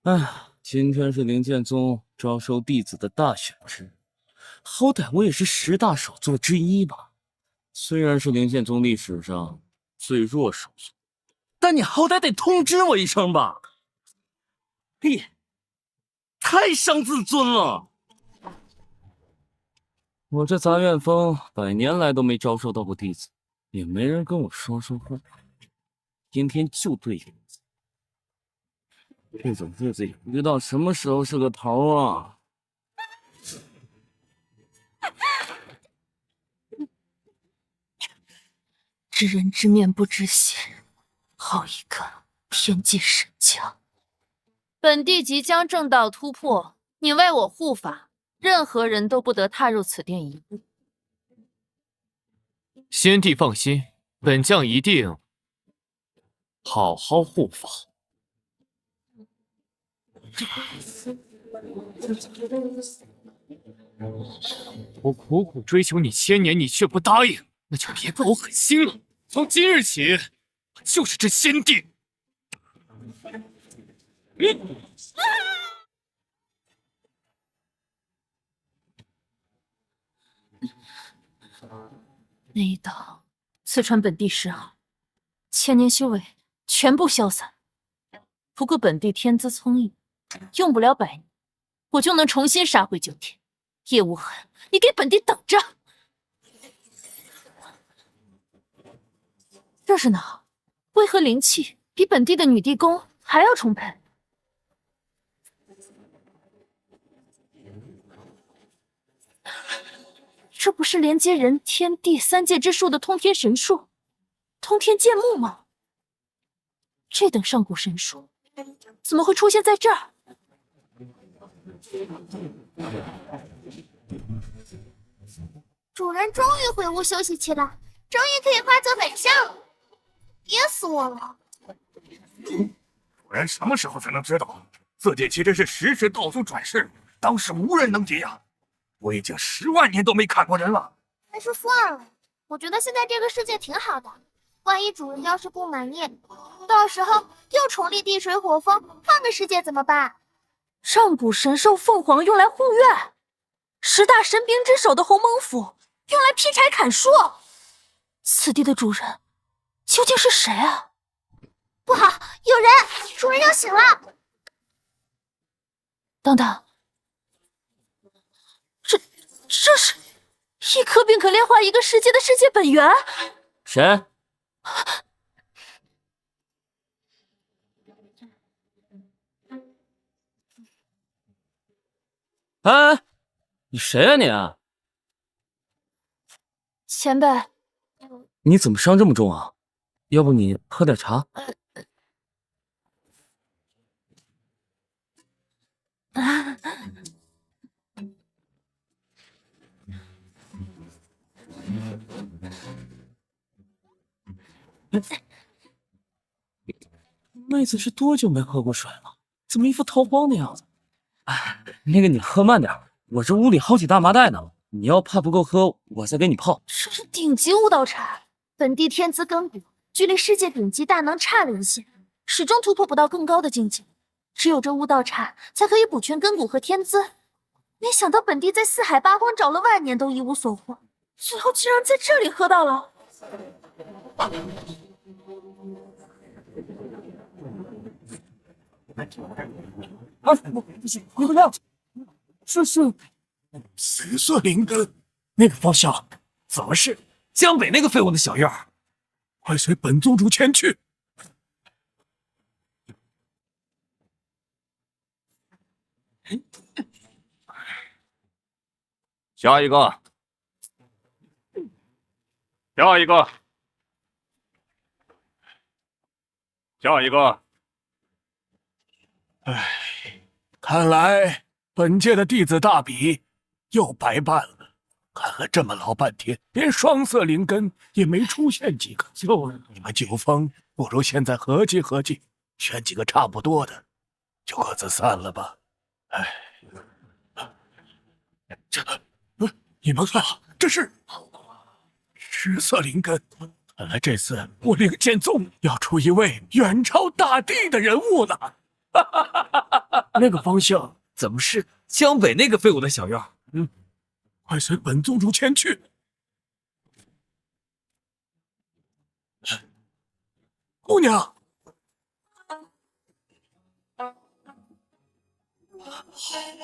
哎，今天是灵剑宗招收弟子的大选日，好歹我也是10大首座之一吧。虽然是灵剑宗历史上最弱首座，但你好歹得通知我一声吧。嘿，太伤自尊了。我这杂院风100年来都没招收到过弟子，也没人跟我说说话，天天就对着这种日子也不知道什么时候是个头啊！知人知面不知心，好一个天界神将！本地即将正道突破，你为我护法，任何人都不得踏入此殿一步。先帝放心，本将一定好好护法。我苦苦追求你1000年，你却不答应，那就别怪我狠心了。从今日起，我就是这先帝。那一刀刺穿本地10毫，1000年修为全部消散。不过本地天资聪颖，用不了100年，我就能重新杀回9天。叶无痕，你给本地等着！这是哪？为何灵气比本地的女帝宫还要充沛？这不是连接人天地3界之术的通天神术，通天剑木吗？这等上古神术，怎么会出现在这儿？主人终于回屋休息去了，终于可以化作本相了，憋死我了！主人什么时候才能知道，自己其实是10世道祖转世，当时无人能敌呀！我已经10万年都没砍过人了。还是算了，我觉得现在这个世界挺好的。万一主人要是不满意，到时候又重立地水火风，换个世界怎么办？上古神兽凤凰用来护院，10大神兵之首的鸿蒙斧用来劈柴砍树。此地的主人究竟是谁啊？不好，有人！主人要醒了！等等，这是一颗便可炼化一个世界的世界本源。谁？哎，你谁啊你？前辈，你怎么伤这么重啊？要不你喝点茶？妹子是多久没喝过水了？怎么一副逃荒的样子？哎，那个你喝慢点，我这屋里好几大麻袋呢。你要怕不够喝，我再给你泡。这是顶级悟道茶，本地天资根骨，距离世界顶级大能差了一些，始终突破不到更高的境界。只有这悟道茶才可以补全根骨和天资。没想到本地在四海八荒找了万年都一无所获，最后竟然在这里喝到了。不行，你不要！这是紫色灵根，那个方向，怎么是江北那个废物的小院？快随本宗主前去。下一个，下一个，下一个。唉，看来本届的弟子大比又白办了。看了这么老半天，连双色灵根也没出现几个。你们九峰不如现在合计合计，选几个差不多的，就各自散了吧。唉，你们看，这是10色灵根。看来这次我灵剑宗要出一位远超大帝的人物了。那个方向怎么是江北那个废物的小院？快随本宗主前去。姑娘，好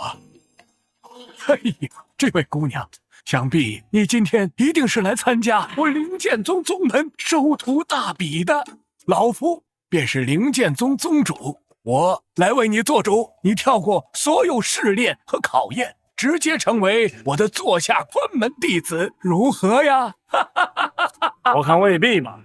啊！哎呀，这位姑娘，想必你今天一定是来参加我灵剑宗宗门收徒大比的。老夫便是灵剑宗宗主，我来为你做主，你跳过所有试炼和考验，直接成为我的座下关门弟子，如何呀？我看未必嘛。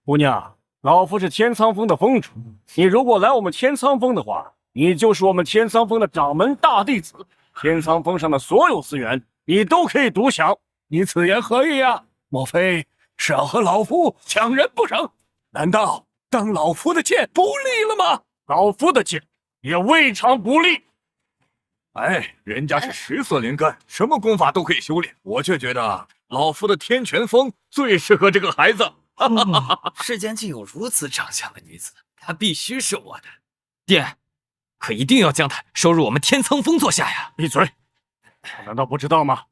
姑娘，老夫是天苍峰的峰主，你如果来我们天苍峰的话，你就是我们天苍峰的掌门大弟子，天苍峰上的所有资源你都可以独享。你此言何意呀？莫非是要和老夫抢人不成？难道当老夫的剑不利了吗？老夫的剑也未尝不利。哎，人家是10色灵根，什么功法都可以修炼，我却觉得老夫的天拳风最适合这个孩子。世间竟有如此长相的女子，她必须是我的。爹，可一定要将她收入我们天苍峰座下呀！闭嘴！我难道不知道吗？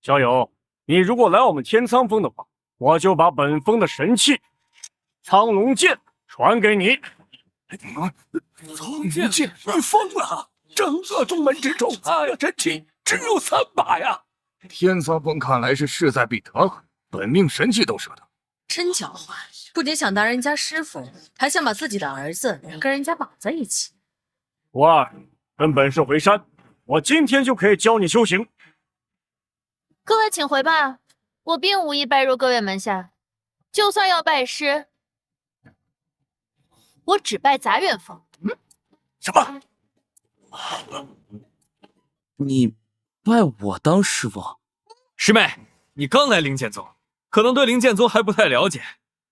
小友，你如果来我们天苍峰的话，我就把本峰的神器苍龙剑传给你。苍龙剑，你疯了！整个宗门之中，真气只有3把呀！天苍峰看来是势在必得，本命神器都舍得。真狡猾，不仅想当人家师傅，还想把自己的儿子跟人家绑在一起。无二，跟本师回山，我今天就可以教你修行。各位请回吧，我并无意拜入各位门下，就算要拜师，我只拜杂院峰。什么？你拜我当师傅？师妹，你刚来灵剑宗，可能对灵剑宗还不太了解。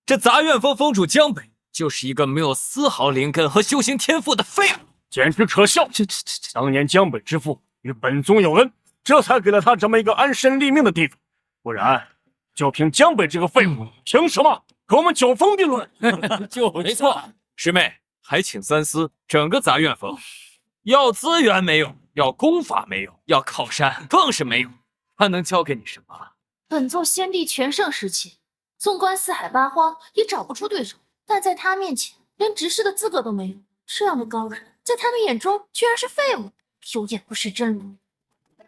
这杂院峰峰主江北就是一个没有丝毫灵根和修行天赋的废物，简直可笑！当年江北之父与本宗有恩，这才给了他这么一个安身立命的地方，不然就凭江北这个废物，凭什么和我们九峰并论？就没错。师妹，还请三思，整个杂院峰要资源没有，要功法没有，要靠山更是没有，他能教给你什么？本座先帝全盛时期，纵观四海八荒也找不出对手，但在他面前连执事的资格都没有。这样的高人，在他们眼中居然是废物，有眼不识真龙。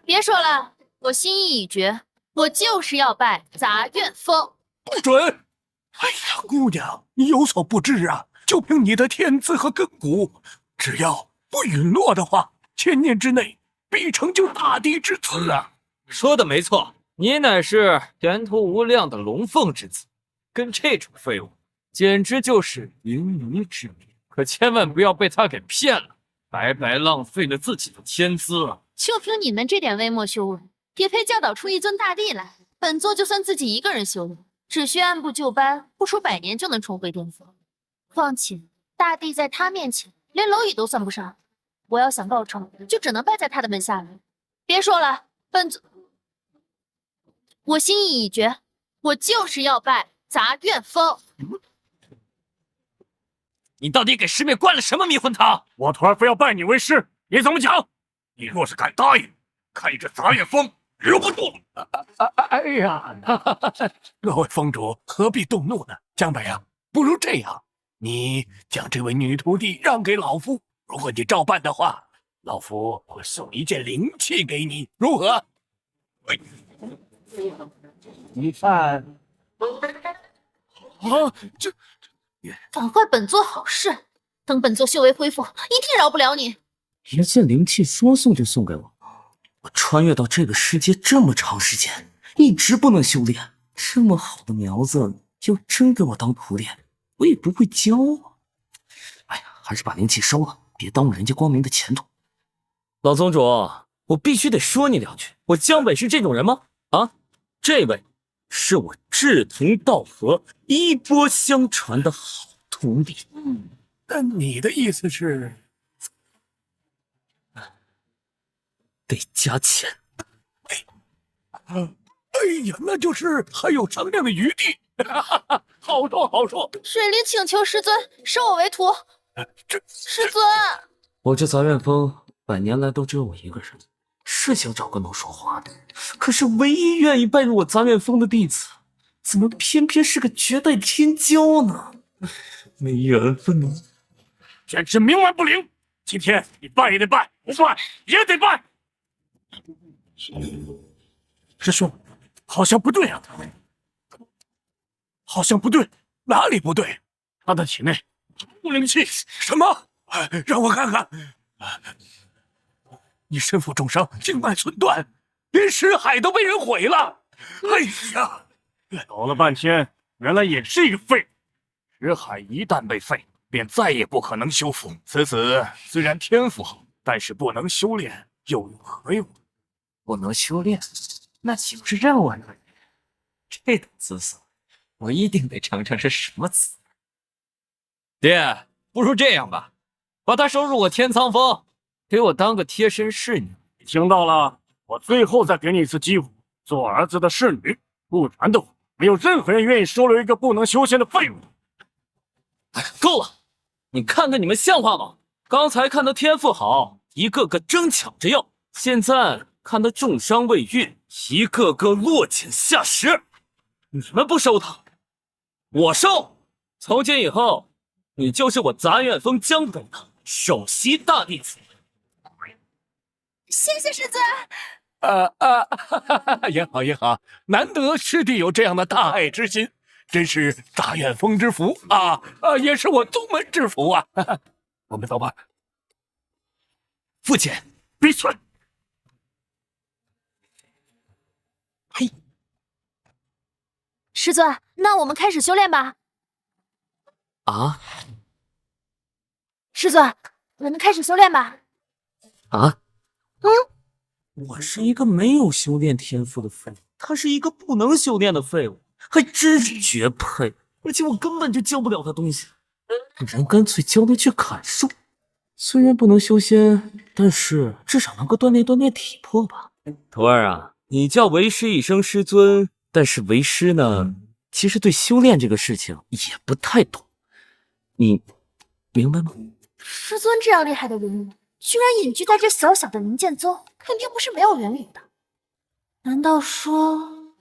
别说了，我心意已决，我就是要拜杂院峰。不准！哎呀，姑娘，你有所不知啊，就凭你的天资和根骨，只要不陨落的话，千年之内必成就大帝之子啊！说的没错，你乃是前途无量的龙凤之子，跟这种废物简直就是云泥之别。可千万不要被他给骗了，白白浪费了自己的天资啊！就凭你们这点微末修为，也配教导出一尊大帝来？本座就算自己一个人修炼，只需按部就班，不出100年就能重回巅峰。况且大帝在他面前连蝼蚁都算不上，我要想报仇，就只能拜在他的门下了。别说了，我心意已决，我就是要拜杂院峰。你到底给师妹灌了什么迷魂汤？我徒儿非要拜你为师，你怎么讲？你若是敢答应，看你这杂院峰留不住了！哎呀，各位峰主何必动怒呢？江北啊，不如这样，你将这位女徒弟让给老夫，如果你照办的话，老夫会送一件灵器给你，如何？你看，这赶坏本座好事，等本座修为恢复，一定饶不了你。一件灵器说送就送给我，我穿越到这个世界这么长时间，一直不能修炼，这么好的苗子，要真给我当徒弟，我也不会教啊。哎呀，还是把灵器收了，别耽误人家光明的前途。老宗主，我必须得说你2句，我江北是这种人吗？啊，这位是我志同道合、衣钵相传的好徒弟。那你的意思是？得加钱。哎呀，那就是还有商量的余地。好说好说。水灵请求师尊收我为徒。这师尊，我这杂院峰100年来都只有我一个人，是想找个能说话的，可是唯一愿意拜入我杂院峰的弟子，怎么偏偏是个绝代天骄呢？没缘分呢，简直冥顽不灵！今天你拜也得拜，不拜也得拜。师兄，好像不对啊，好像不对，哪里不对？他的体内无灵气。什么？让我看看。你身负重伤，经脉寸断，连识海都被人毁了。哎呀！搞了半天，原来也是一个废物。识海一旦被废，便再也不可能修复。此子虽然天赋好，但是不能修炼，又有何用？不能修炼，那岂不是让我而已？这等姿色，我一定得尝尝是什么滋味。爹，不如这样吧，把她收入我天苍峰，给我当个贴身侍女。你听到了？我最后再给你一次机会，做儿子的侍女，不然的话，没有任何人愿意收留一个不能修仙的废物。够了！你看看你们像话吗？刚才看他天赋好，一个个争抢着要，现在看他重伤未愈，一个个落井下石。你们不收他，我收。从今以后，你就是我杂院峰江北的首席大弟子。谢谢师尊。也好也好，难得师弟有这样的大爱之心，真是杂院峰之福啊！也是我宗门之福啊！我们走吧。父亲，闭嘴！嘿，师尊，那我们开始修炼吧。啊师尊，我们开始修炼吧。啊，我是一个没有修炼天赋的废物，他是一个不能修炼的废物，还真是绝配。而且我根本就教不了他东西，不然干脆教他去砍树。虽然不能修仙，但是至少能够锻炼锻炼体魄吧。徒儿啊，你叫为师一声师尊，但是为师呢，其实对修炼这个事情也不太懂，你明白吗？师尊这样厉害的人物，居然隐居在这小小的灵剑宗，肯定不是没有原因的。难道说，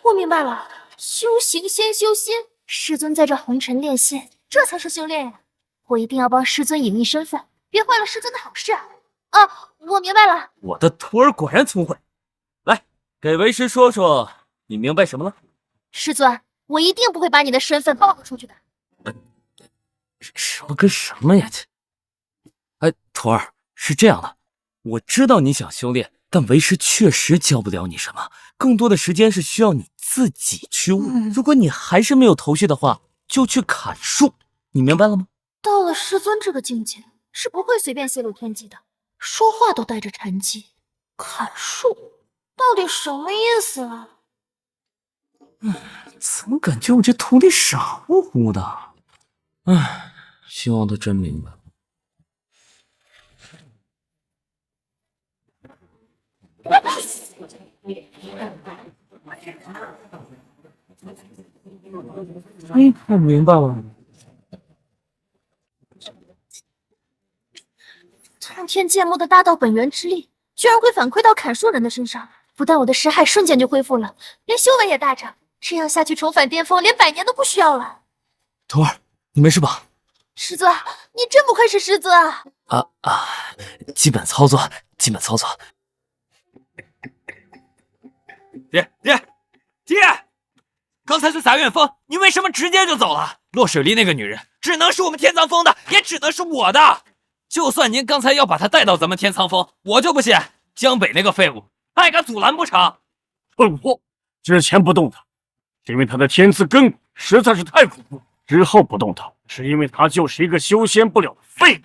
我明白了，修行先修仙，师尊在这红尘炼仙，这才是修炼呀！我一定要帮师尊隐匿身份，别坏了师尊的好事啊！我明白了。我的徒儿果然聪慧，来，给为师说说，你明白什么了？师尊，我一定不会把你的身份暴露出去的。什么跟什么呀？这，哎，徒儿，是这样的，我知道你想修炼，但为师确实教不了你什么，更多的时间是需要你自己去悟。如果你还是没有头绪的话，就去砍树，你明白了吗？到了师尊这个境界，是不会随便泄露天机的，说话都带着禅机。砍树，到底什么意思啊？怎么感觉我这徒弟傻乎乎的？唉，希望他真明白。我明白了。通天剑木的大道本源之力，居然会反馈到砍树人的身上，不但我的识海瞬间就恢复了，连修为也大涨。这样下去重返巅峰，连100年都不需要了。徒儿，你没事吧？师尊，你真不愧是师尊啊！基本操作，基本操作。爹，刚才在杂院峰，你为什么直接就走了？落水离那个女人，只能是我们天苍峰的，也只能是我的。就算您刚才要把她带到咱们天苍峰，我就不信江北那个废物还敢阻拦不成？混货！之前不动他，是因为他的天资根骨实在是太恐怖；之后不动他，是因为他就是一个修仙不了的废物。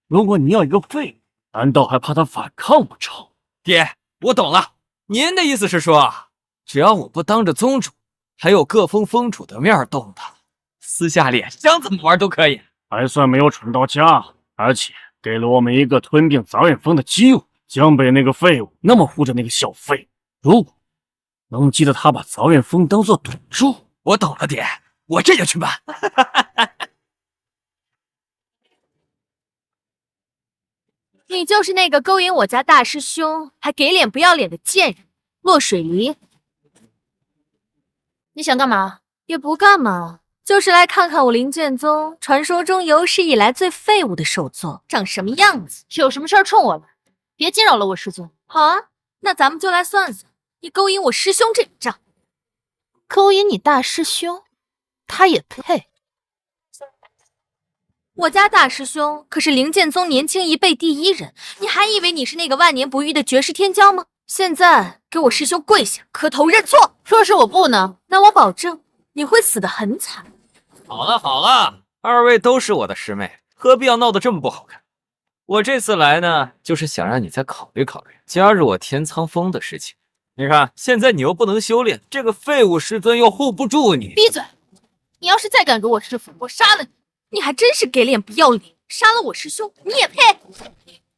如果你要一个废物，难道还怕他反抗不成？爹，我懂了，您的意思是说，只要我不当着宗主还有各峰峰主的面动他，私下里想怎么玩都可以。还算没有蠢到家，而且给了我们一个吞并杂院峰的机会。江北那个废物那么护着那个小废，如果能激得他把杂院峰当做赌注，我懂了，爹，我这就去办。你就是那个勾引我家大师兄还给脸不要脸的贱人，落水梨。你想干嘛？也不干嘛，就是来看看我灵剑宗传说中有史以来最废物的首座长什么样子。有什么事儿冲我来，别惊扰了我师尊。好啊，那咱们就来算算，你勾引我师兄这笔账。勾引你大师兄，他也配？我家大师兄可是灵剑宗年轻一辈第一人，你还以为你是那个万年不遇的绝世天骄吗？现在给我师兄跪下，磕头认错。若是我不呢？那我保证你会死得很惨。好了好了，二位都是我的师妹，何必要闹得这么不好看？我这次来呢，就是想让你再考虑考虑加入我天苍峰的事情。你看，现在你又不能修炼，这个废物师尊又护不住你。闭嘴！你要是再敢辱我师父，我杀了你！你还真是给脸不要脸，杀了我师兄，你也配？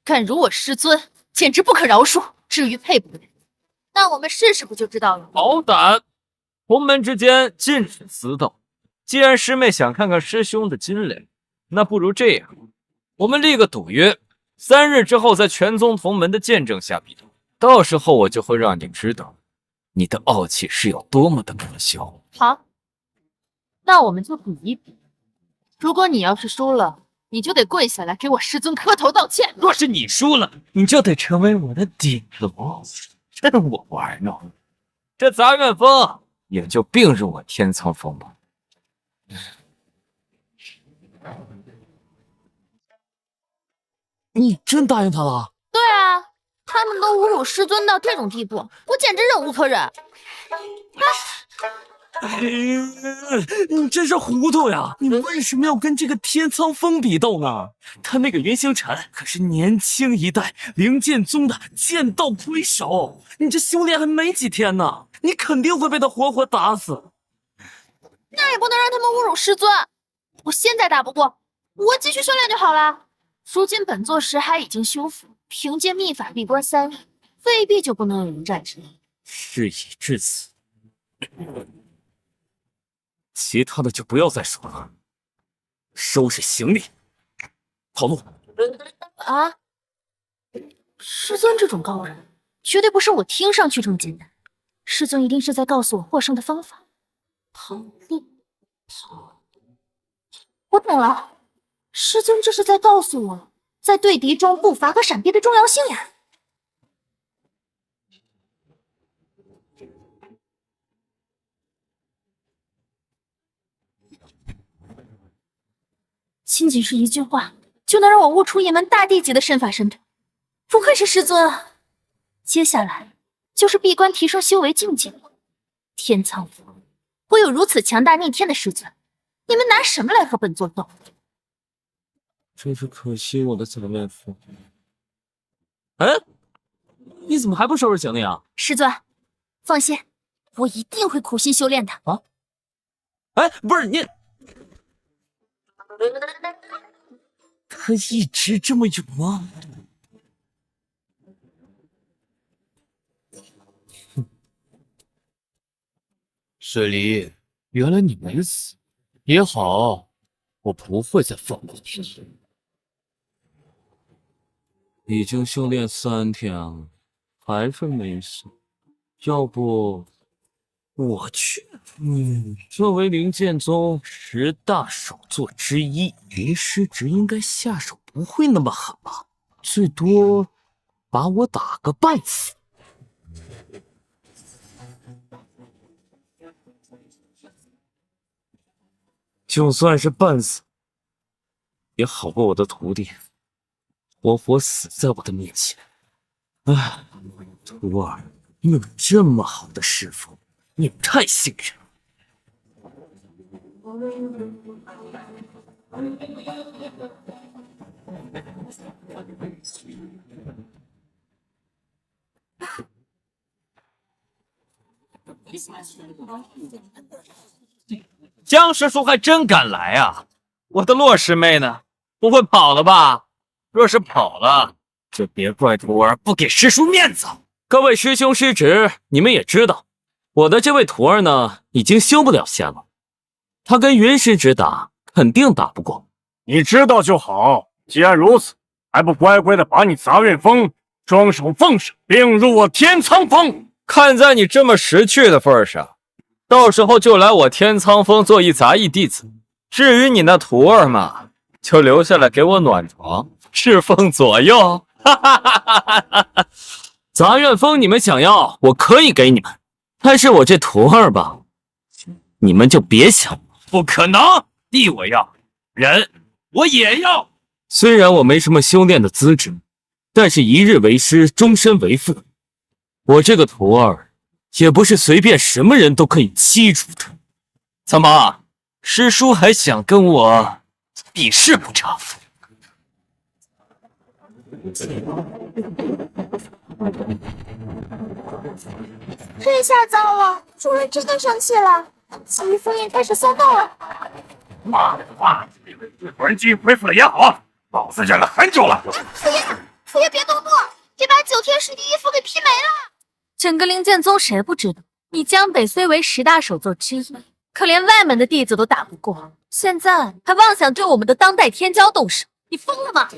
敢辱我师尊，简直不可饶恕。至于配不配，那我们试试不就知道了？好胆！同门之间禁止私斗。既然师妹想看看师兄的金脸，那不如这样，我们立个赌约，3日之后在全宗同门的见证下比斗，到时候我就会让你知道，你的傲气是有多么的可笑。好，那我们就比一比。如果你要是输了，你就得跪下来给我师尊磕头道歉。若是你输了，你就得成为我的顶楼，任我玩弄。这杂院风也就并入我天苍峰吧。你真答应他了？对啊，他们都侮辱师尊到这种地步，我简直忍无可忍。你真是糊涂呀！你为什么要跟这个天苍峰比斗呢？他那个云星禅可是年轻一代灵剑宗的剑道魁首，你这修炼还没几天呢，你肯定会被他活活打死。那也不能让他们侮辱师尊。我现在打不过，我继续修炼就好了。如今本座识海已经修复，凭借秘法闭关3日，未必就不能有迎战之力。事已至此，其他的就不要再说了，收拾行李，跑路。啊！师尊这种高人，绝对不是我听上去这么简单。师尊一定是在告诉我获胜的方法。跑路，跑！我懂了，师尊这是在告诉我，在对敌中步伐和闪避的重要性呀。仅仅是一句话，就能让我悟出一门大地级的身法神通，不愧是师尊啊！接下来就是闭关提升修为境界了。天苍峰，我有如此强大逆天的师尊，你们拿什么来和本座斗？真是可惜我的小妹夫。哎，你怎么还不收拾行李啊？师尊，放心，我一定会苦心修炼的。啊？哎，不是你。他一直这么勇吗？水梨，原来你没死，也好，我不会再放过你。已经修炼3天了，还是没死。要不我去？作为灵剑宗10大首座之一，云师侄应该下手不会那么狠吧？最多把我打个半死。就算是半死，也好过我的徒弟活活死在我的面前。哎，徒儿，你有这么好的师傅，你太幸运了。江师叔还真敢来啊！我的洛师妹呢？不会跑了吧？若是跑了，就别怪徒儿不给师叔面子。各位师兄师侄，你们也知道，我的这位徒儿呢，已经修不了仙了。他跟云师侄打，肯定打不过。你知道就好。既然如此，还不乖乖的把你杂院封，双手奉上，并入我天仓峰？看在你这么识趣的份上，到时候就来我天仓峰做一杂役弟子。至于你那徒儿嘛，就留下来给我暖床，侍奉左右。哈哈哈哈哈哈！杂院封你们想要，我可以给你们，但是我这徒儿吧，你们就别想了。不可能，地我要，人我也要。虽然我没什么修炼的资质，但是一日为师，终身为父。我这个徒儿，也不是随便什么人都可以欺辱的。怎么，师叔还想跟我比试不成？这下糟了，主人真的生气了，洗衣服也开始松动了。妈的话，魂技恢复了也好，老子忍了很久了。父爷别动怒，别把9天10地衣服给劈没了。整个灵剑宗谁不知道，你江北虽为10大首座之一，可连外门的弟子都打不过，现在还妄想对我们的当代天骄动手，你疯了吗？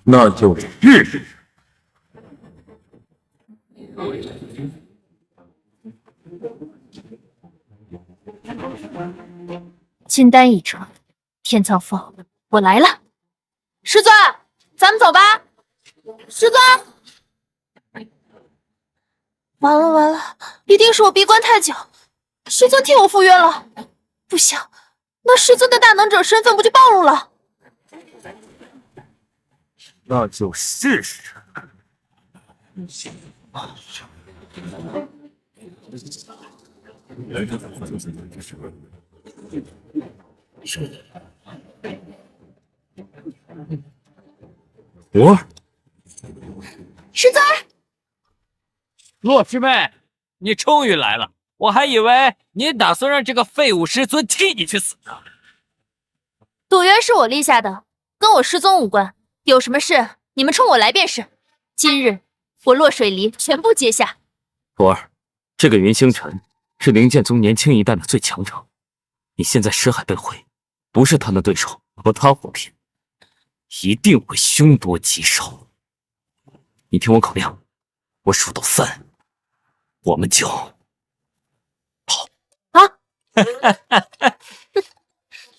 那就是金丹已成，天苍峰，我来了。师尊，咱们走吧。师尊，完了完了，一定是我闭关太久，师尊替我赴约了。不行，那师尊的大能者身份不就暴露了？那就试试。徒儿，师尊，洛师妹，你终于来了，我还以为你打算让这个废物师尊替你去死呢。赌约是我立下的，跟我师尊无关。有什么事你们冲我来便是。今日我洛水离全部接下。徒儿，这个云星辰是灵剑宗年轻一代的最强者，你现在识海被毁，不是他的对手，和他火拼，一定会凶多吉少。你听我口令，我数到3，我们就跑。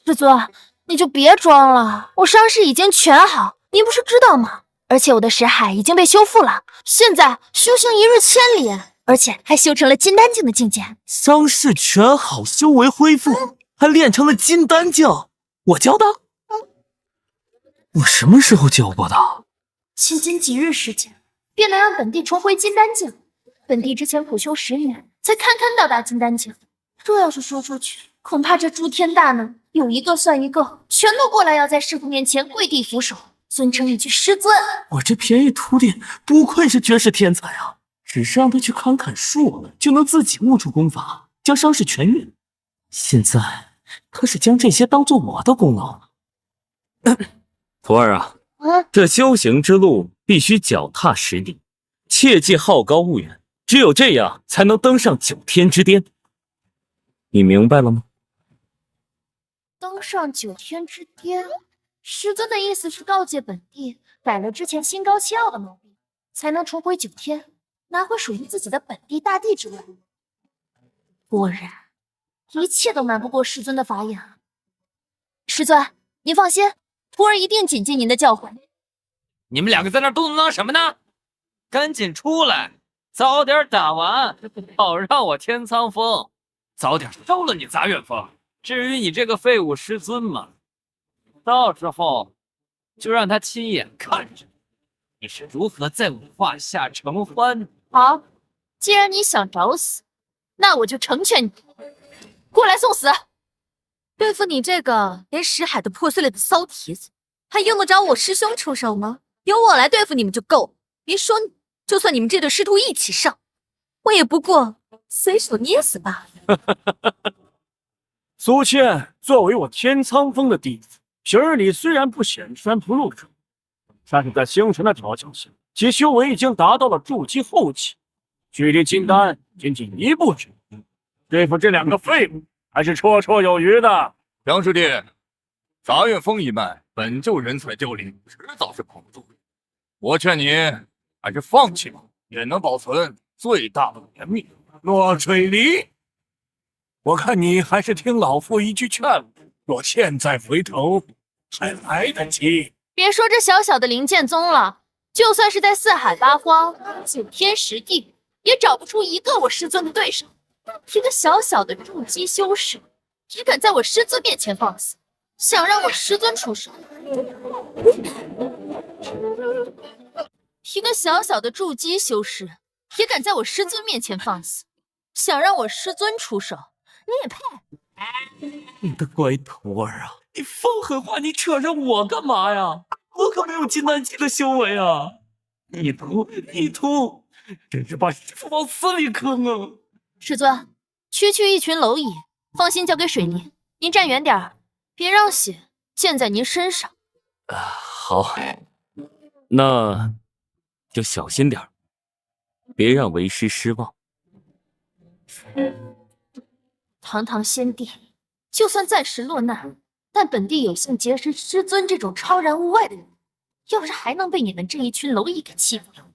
师尊，你就别装了，我伤势已经全好，您不是知道吗？而且我的识海已经被修复了，现在修行1日千里，而且还修成了金丹境的境界。伤势全好，修为恢复，还练成了金丹境。我教的？我什么时候教过的？迄今几日时间，便能让本帝重回金丹境。本帝之前苦修10年，才堪堪到达金丹境。这要是说出去，恐怕这诸天大能有一个算一个，全都过来要在师傅面前跪地俯首，尊称一句师尊。我这便宜徒弟不愧是绝世天才啊！只是让他去砍砍树，就能自己悟出功法，将伤势痊愈。现在他是将这些当做我的功劳了。徒儿啊，这修行之路必须脚踏实地，切忌好高骛远，只有这样才能登上9天之巅。你明白了吗？登上9天之巅，师尊的意思是告诫本帝改了之前心高气傲的毛病，才能重回9天，拿回属于自己的本地大地之位。果然，一切都瞒不过师尊的法眼。师尊，您放心，徒儿一定谨记您的教诲。你们2个在那嘟囔什么呢？赶紧出来，早点打完，好让我天苍峰早点收了你杂院峰。至于你这个废物师尊嘛，到时候就让他亲眼看着你是如何在我胯下承欢。好，既然你想找死，那我就成全你，过来送死。对付你这个连识海都破碎了的骚蹄子，还用得着我师兄出手吗？由我来对付你们就够了。别说你，就算你们这对师徒一起上，我也不过随手捏死罢了。苏倩作为我天苍峰的弟子，平日里虽然不显山不露水，但是在星辰的调教下，其修为已经达到了筑基后期，距离金丹仅仅一步之遥。对付这两个废物还是绰绰有余的。杨师弟，杂院风一脉本就人才凋零，迟早是捧不住。我劝你还是放弃吧，也能保存最大的颜面。洛水离，我看你还是听老夫一句劝，若现在回头，还来得及。别说这小小的灵剑宗了，就算是在四海八荒、九天十地，也找不出一个我师尊的对手。一个小小的筑基修士，也敢在我师尊面前放肆，想让我师尊出手？一个小小的筑基修士，也敢在我师尊面前放肆，想让我师尊出手？你也配？你的乖徒儿啊！你放狠话，你扯上我干嘛呀？我可没有金丹期的修为啊！你秃，真是把师傅往死里坑啊！师尊，区区一群蝼蚁，放心交给水泥，您站远点儿，别让血溅在您身上。好，那就小心点儿，别让为师失望。堂堂先帝，就算暂时落难，但本帝有幸结识师尊这种超然物外的人。要是还能被你们这一群蝼蚁给欺负了，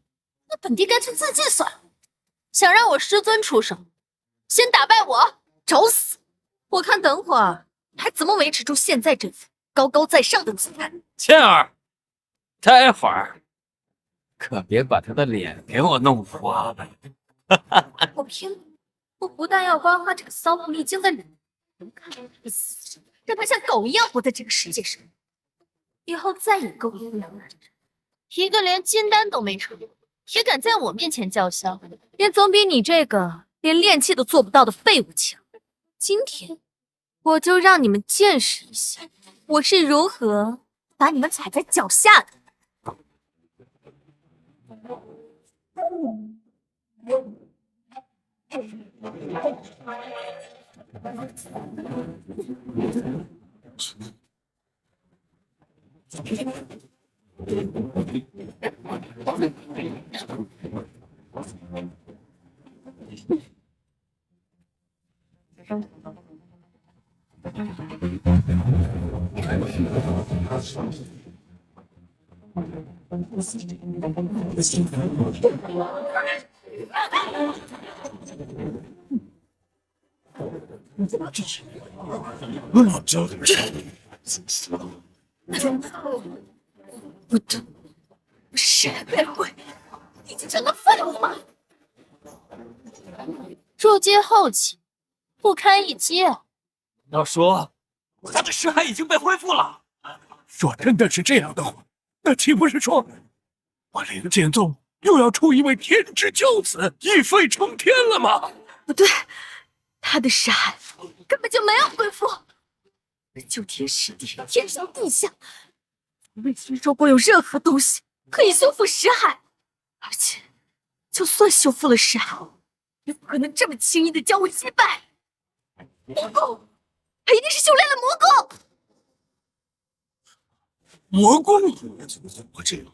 那本帝干脆自尽算了。想让我师尊出手，先打败我，找死！我看等会儿还怎么维持住现在这副高高在上的姿态。倩儿，待会儿可别把他的脸给我弄花了。我拼了！我不但要刮花这个骚狐狸精的脸，让他像狗一样活在这个世界上，以后再也勾引不了我的人。一个连金丹都没成，也敢在我面前叫嚣，也总比你这个连练气都做不到的废物强。今天我就让你们见识一下，我是如何把你们踩在脚下的。不对，谁被毁？已经成了废物吗？筑基后期，不堪一击啊！要说他的尸骸已经被恢复了，若真的是这样的话，那岂不是说我灵剑宗又要出一位天之骄子，一飞冲天了吗？不对，他的尸骸根本就没有恢复。九天十地，天上地下，我没听说过有任何东西可以修复尸骸。而且，就算修复了尸骸，也不可能这么轻易的将我击败。魔功，他一定是修炼了魔功。魔功？我这样，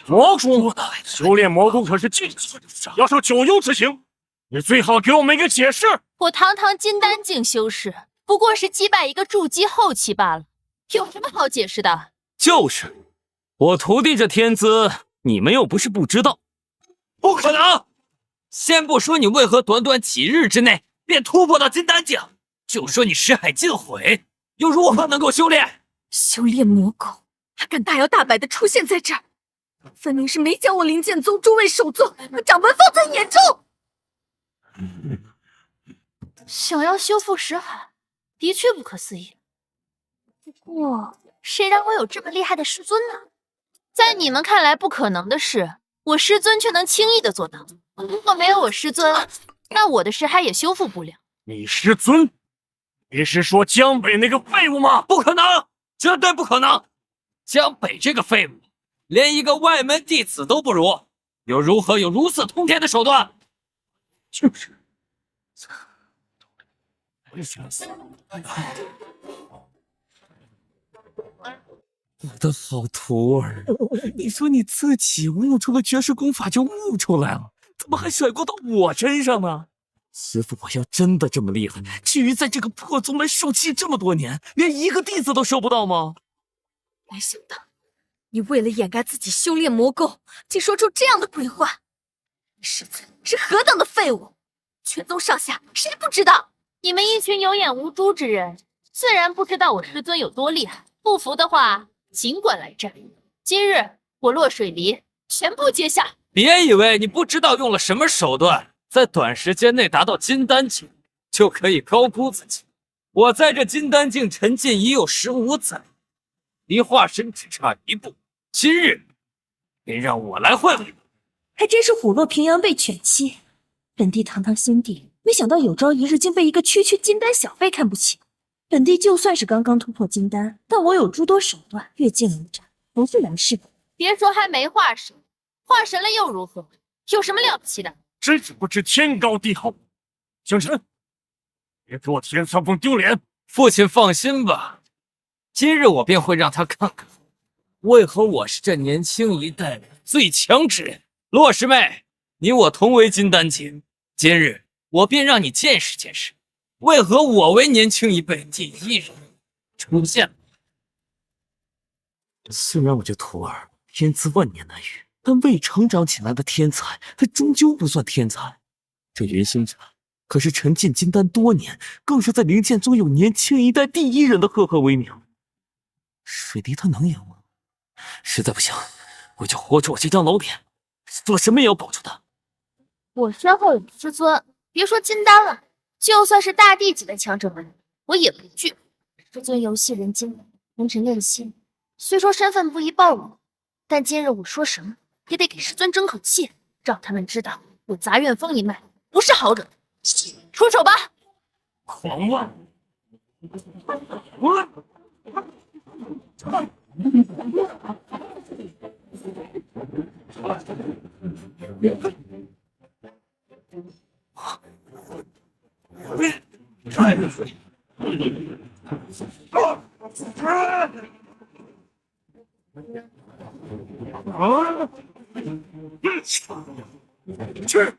魔功，修炼魔功可是禁忌，要受九幽之刑。你最好给我们一个解释。我堂堂金丹境修士，不过是击败一个筑基后期罢了，有什么好解释的？就是我徒弟这天资，你们又不是不知道。不可能！先不说你为何短短几日之内便突破到金丹境，就说你尸骸尽毁，又如何能够修炼？修炼魔功，还敢大摇大摆的出现在这儿，分明是没将我灵剑宗诸位首座和掌门放在眼中。想要修复尸骸，的确不可思议。不过，谁让我有这么厉害的师尊呢？在你们看来不可能的事，我师尊却能轻易的做到。如果没有我师尊，那我的尸骸也修复不了。你师尊？你是说江北那个废物吗？不可能，绝对不可能！江北这个废物，连一个外门弟子都不如，又如何有如此通天的手段？就是。我的好徒儿，你说你自己悟出了绝世功法就悟出来了，怎么还甩锅到我身上呢？师傅，我要真的这么厉害，至于在这个破宗门受气这么多年，连一个弟子都收不到吗？没想到，你为了掩盖自己修炼魔功，竟说出这样的鬼话。师尊是何等的废物，全宗上下谁不知道？你们一群有眼无珠之人，自然不知道我师尊有多厉害。不服的话，尽管来战。今日我落水离，全部接下。别以为你不知道用了什么手段，在短时间内达到金丹境，就可以高估自己。我在这金丹境沉浸已有15载，离化身只差一步。今日便让我来会会你。还真是虎落平阳被犬欺。本地堂堂兄弟，没想到有朝一日竟被一个区金丹小辈看不起。本地就算是刚刚突破金丹，但我有诸多手段，越境而战，不是难事。别说还没化神，化神了又如何？有什么了不起的？真是不知天高地厚。星辰，别给我天苍峰丢脸！父亲放心吧，今日我便会让他看看，为何我是这年轻一代最强之人。洛师妹，你我同为金丹境，今日我便让你见识见识，为何我为年轻一辈第一人出现了。虽然我这徒儿天资万年难遇，但未成长起来的天才，他终究不算天才。这云星禅可是沉浸金丹多年，更是在灵剑宗有年轻一代第一人的赫赫威名。水滴他能赢吗？实在不行，我就活出我这张老脸，做什么也要保住他。我身后有师尊，别说金丹了，就算是大地级的强者们，我也不惧。师尊游戏人间，红尘练心，虽说身份不宜暴露，但今日我说什么也得给师尊争口气，让他们知道我杂院风一脉不是好惹的。出手吧！狂妄！去！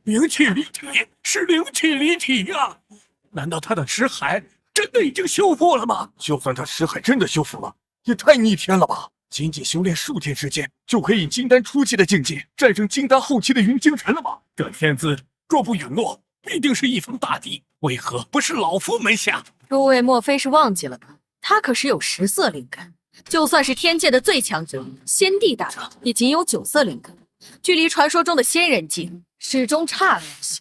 灵气离体是灵气离体呀！难道他的识海真的已经修复了吗？就算他识海真的修复了，也太逆天了吧！仅仅修炼数天时间，就可以金丹初期的境界战胜金丹后期的云精神了吗？这天资若不陨落，必定是一方大敌。为何不是老夫门下？诸位莫非是忘记了吧？他可是有10色灵根，就算是天界的最强者仙帝大佬，也仅有9色灵根，距离传说中的仙人境始终差了一些。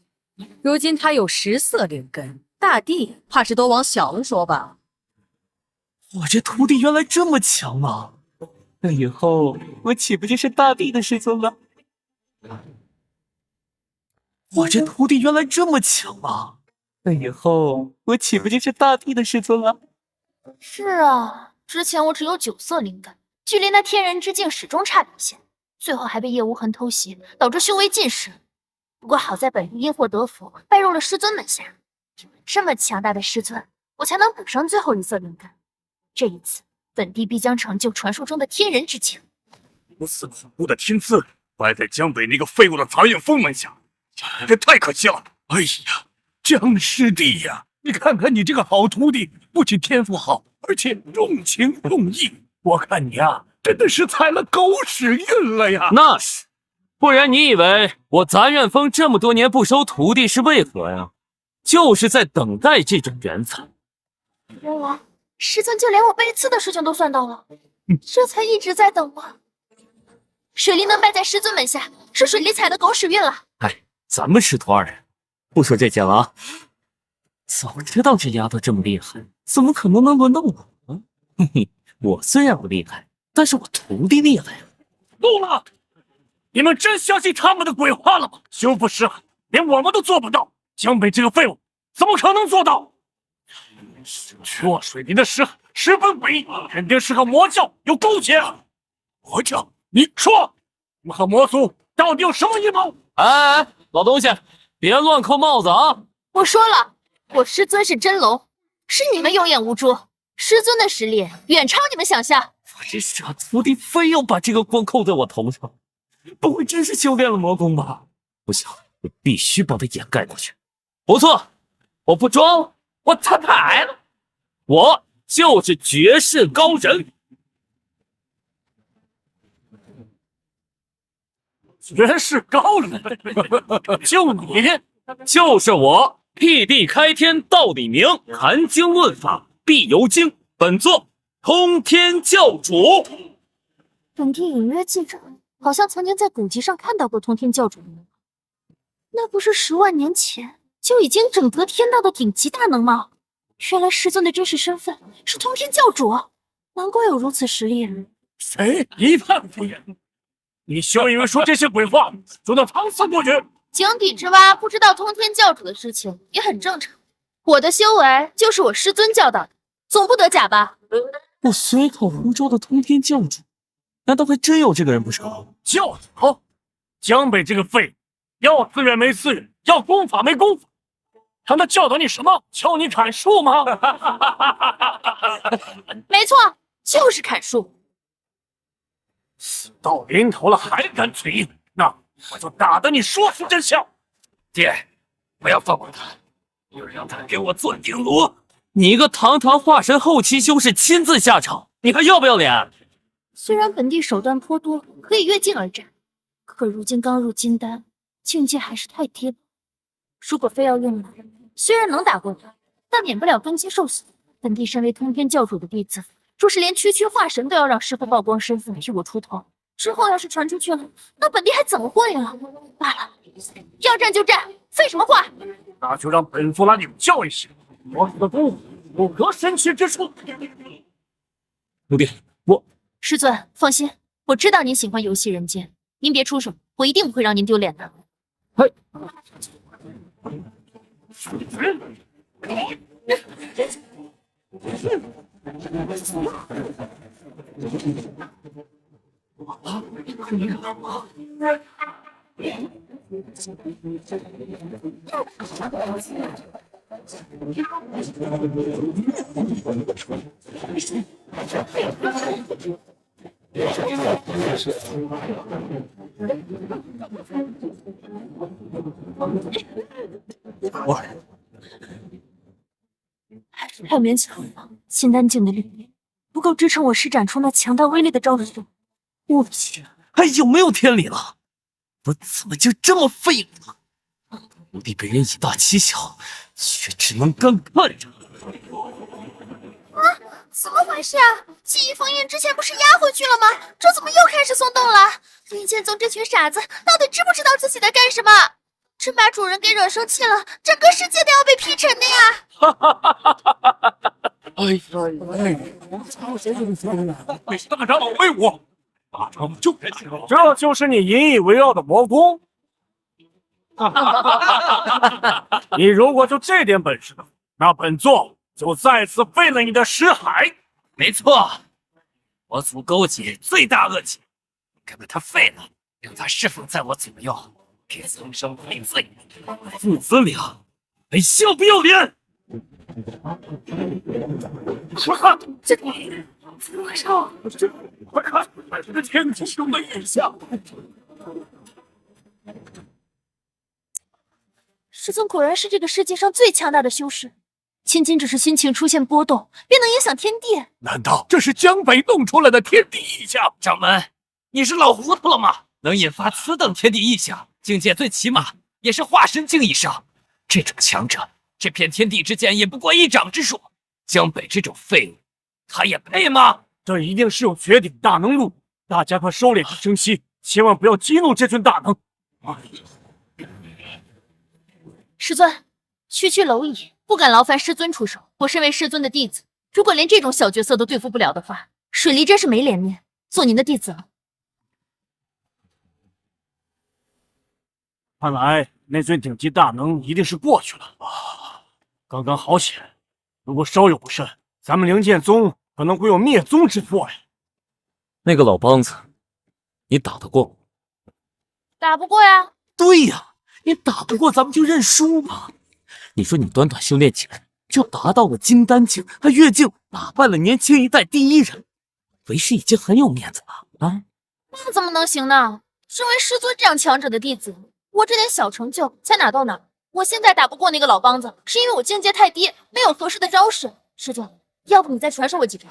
如今他有10色灵根，大帝怕是都往小了说吧。我这徒弟原来这么强吗？那以后我岂不就是大帝的师尊了？我这徒弟原来这么强吗？那以后我岂不就是大帝的师尊了？是啊，之前我只有9色灵根，距离那天人之境始终差一些，最后还被叶无痕偷袭，导致修为尽失。不过好在本帝因祸得福，拜入了师尊门下。有了这么强大的师尊，我才能补上最后1色灵根。这一次，本帝必将成就传说中的天人之境。如此恐怖的天资，败在江北那个废物的杂院风门下，这太可惜了。哎呀，江师弟呀，你看看你这个好徒弟，不仅天赋好，而且用情用义。我看你啊，真的是踩了狗屎运了呀！那是，不然你以为我杂院风这么多年不收徒弟是为何呀？就是在等待这种缘分。原来师尊就连我背刺的事情都算到了，这才一直在等吗？水离能败在师尊门下，是水离踩的狗屎运了。哎，咱们师徒二人不说这些了啊！早知道这丫头这么厉害，怎么可能轮到我呢？嘿嘿，我虽然不厉害，但是我徒弟厉害啊！够了！你们真相信他们的鬼话了吗？修复识海，连我们都做不到，江北这个废物怎么可能做到？若水离的尸分诡异，肯定是和魔教有勾结。魔教？你说，你们和魔族到底有什么阴谋？哎，老东西，别乱扣帽子啊！我说了，我师尊是真龙，是你们有眼无珠。师尊的实力远超你们想象。我这傻徒弟非要把这个锅扣在我头上，不会真是修炼了魔功吧？不行，我必须帮他掩盖过去。不错，我不装了，我摊牌了，我就是绝世高人。绝世高人，就你，就是我，辟地开天道理明，谈经论法必由经。本座通天教主。本地隐约记着，好像曾经在古籍上看到过通天教主的名。那不是10万年前就已经整得天道的顶级大能吗？原来师尊的真实身份是通天教主，难怪有如此实力。谁一派胡言？你休以为说这些鬼话就能搪塞过去？井底之蛙不知道通天教主的事情也很正常。我的修为就是我师尊教导的，总不得假吧？我随口胡诌的通天教主，难道还真有这个人不成？教主，江北这个废物，要资源没资源，要功法没功法，让他教导你什么？教你砍树吗？没错，就是砍树。到临头了还敢嘴硬，那我就打得你说出真相。爹，不要放过他，就让他给我做顶炉。你一个堂堂化神后期修士亲自下场，你还要不要脸？虽然本地手段颇多，可以越境而战，可如今刚入金丹，境界还是太低了。如果非要用来，虽然能打过他，但免不了根基受损。本地身为通天教主的弟子，若是连区区化神都要让师父曝光身份替我出头，之后要是传出去了，那本地还怎么混呀？罢了，要战就战，废什么话？那就让本座来领教一下魔族的功夫有何神奇之处。徒弟，师尊放心，我知道您喜欢游戏人间，您别出手，我一定不会让您丢脸的。嘿，太勉强了，金丹境的力量不够支撑我施展出那强大威力的招数。我去，还有没有天理了？我怎么就这么废物呢？徒弟被人以大欺小，却只能干看着。怎么回事啊？记忆封印之前不是压回去了吗？这怎么又开始松动了？林剑宗这群傻子到底知不知道自己在干什么？真把主人给惹生气了，整个世界都要被劈沉的呀！大长老威武！大长老就该知道，这就是你引以为傲的魔功。你如果就这点本事，那本座就再次废了你的识海。没错，我族勾结罪大恶极，该把他废了，让他侍奉在我左右，给增生赔罪。父子俩还笑不要脸！这怎么回事？快看，这是天机中的异象。师尊果然是这个世界上最强大的修士。千金只是心情出现波动，便能影响天地。难道这是江北弄出来的天地异象？掌门，你是老糊涂了吗？能引发此等天地异象，境界最起码也是化神境以上。这种强者，这片天地之间也不过一掌之数。江北这种废物，他也配吗？这一定是有绝顶大能路，大家快收敛着生息，千万不要激怒这尊大能。师尊，区区蝼蚁，不敢劳烦师尊出手。我身为师尊的弟子，如果连这种小角色都对付不了的话，水离真是没脸面做您的弟子了。看来那尊顶级大能一定是过去了啊！刚刚好险，如果稍有不慎，咱们灵剑宗可能会有灭宗之祸呀。那个老梆子，你打得过吗？打不过呀。对呀，你打不过咱们就认输嘛。你说你短短修炼几日就达到了金丹境，还越境打败了年轻一代第一人，为师已经很有面子了啊！那怎么能行呢？身为师尊这样强者的弟子，我这点小成就才哪到哪？我现在打不过那个老梆子，是因为我境界太低，没有合适的招式。师尊，要不你再传授我几招？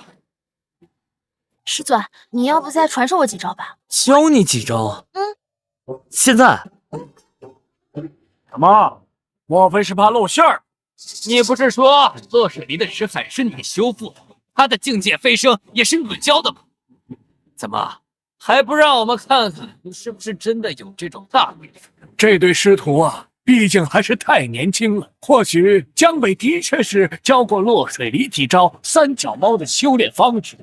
师尊，你要不再传授我几招吧？教你几招？现在？怎么？莫非是怕露馅儿？你不是说落水离的石海是你修复的，他的境界飞升也是你教的吗？怎么还不让我们看看你是不是真的有这种大本事？这对师徒啊，毕竟还是太年轻了。或许江北的确是教过落水离几招三脚猫的修炼方式，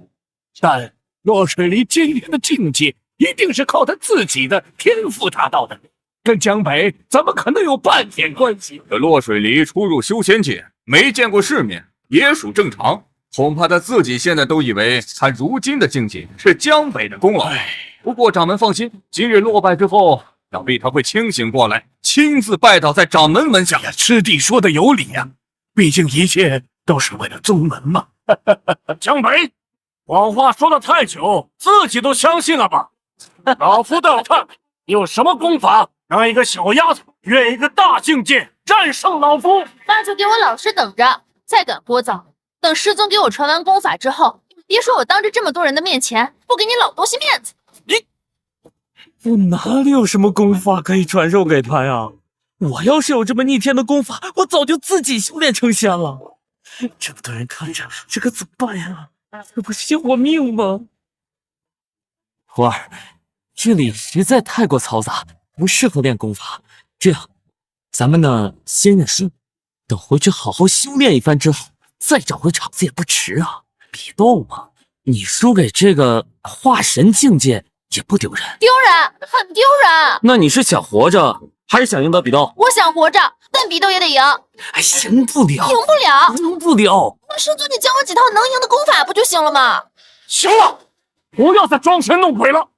但落水离今天的境界一定是靠他自己的天赋达到的，跟江北怎么可能有半点关系？这落水离初入修仙界，没见过世面，也属正常。恐怕他自己现在都以为他如今的境界是江北的功劳。不过掌门放心，今日落败之后，想必他会清醒过来，亲自拜倒在掌门门下。呀，师弟说的有理呀，毕竟一切都是为了宗门嘛。江北，谎话说了太久，自己都相信了吧？老夫倒要看看你有什么功法，让一个小丫头越一个大境界战胜老夫。那就给我老实等着，再敢聒噪，等师尊给我传完功法之后，别说我当着这么多人的面前不给你老东西面子。我哪里有什么功法可以传授给他呀？我要是有这么逆天的功法，我早就自己修炼成仙了。这么多人看着，这可怎么办呀？这不是要我命吗？徒儿，这里实在太过嘈杂，不适合练功法。这样，咱们呢先认输，等回去好好修炼一番之后，再找回场子也不迟啊。比斗嘛，你输给这个化神境界也不丢人。丢人，很丢人。那你是想活着，还是想赢得比斗？我想活着，但比斗也得赢。哎，赢不了，赢不了，赢不了。那师尊，你教我几套能赢的功法不就行了吗？行了，不要再装神弄鬼了。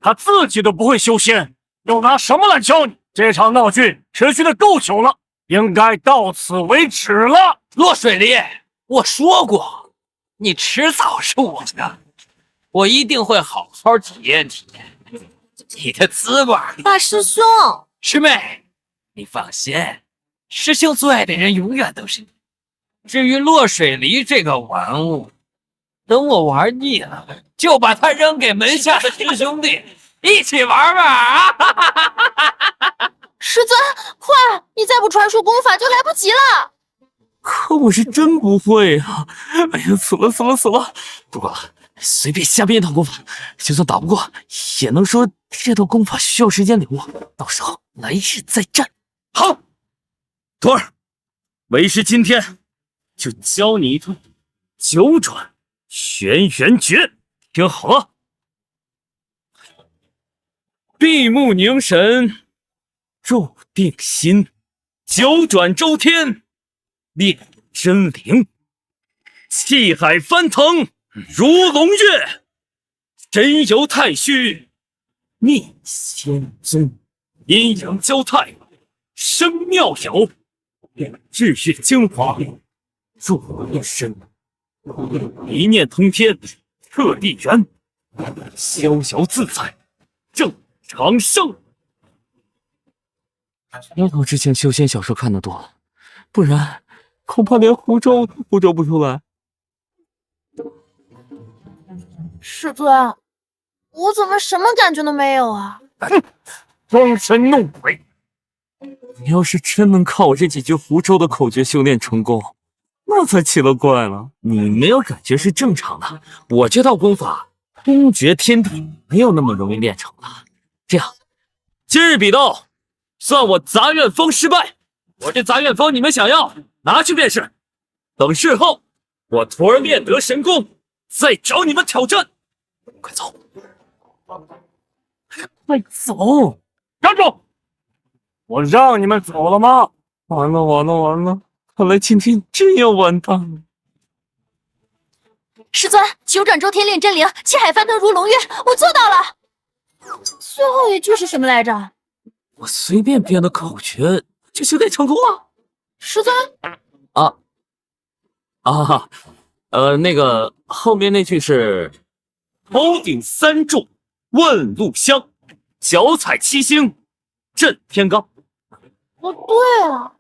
他自己都不会修仙，又拿什么来教你？这场闹剧持续的够久了，应该到此为止了。落水离，我说过，你迟早是我的，我一定会好好体验体验你的滋味。大师兄，师妹，你放心，师兄最爱的人永远都是你。至于落水离这个玩物，等我玩腻了，就把它扔给门下的师兄弟一起玩玩啊！师尊，快，你再不传授功法就来不及了。可我是真不会啊！哎呀，死了死了死了！不管了，随便瞎编一套功法，就算打不过，也能说这套功法需要时间领悟，到时候来日再战。好，徒儿，为师今天就教你一套九转轩辕诀，听好了：闭目凝神，入定心，九转周天。炼真灵，气海翻腾如龙跃，神游太虚逆仙宗，阴阳交泰生妙有，日月精华入一身，一念通天特地圆，逍遥自在正长生。丫头之前修仙小说看得多，不然恐怕连湖州都湖州不出来。师尊，我怎么什么感觉都没有啊？装神弄鬼！你要是真能靠我这几句湖州的口诀修炼成功，那才奇了怪了。你没有感觉是正常的，我这套功法通绝天地，没有那么容易练成的。这样，今日比斗，算我杂院风失败。我这杂院风你们想要，拿去便是。等事后我徒儿练得神功，再找你们挑战。快走！快走！站住！我让你们走了吗？完了完了完了！看来今天真要完蛋了。师尊，九转周天炼真灵，七海翻腾如龙跃，我做到了。最后一句是什么来着？我随便编的口诀就修炼成功了。师尊那个后面那句是头顶三柱问路香，脚踩七星震天罡。哦，对了，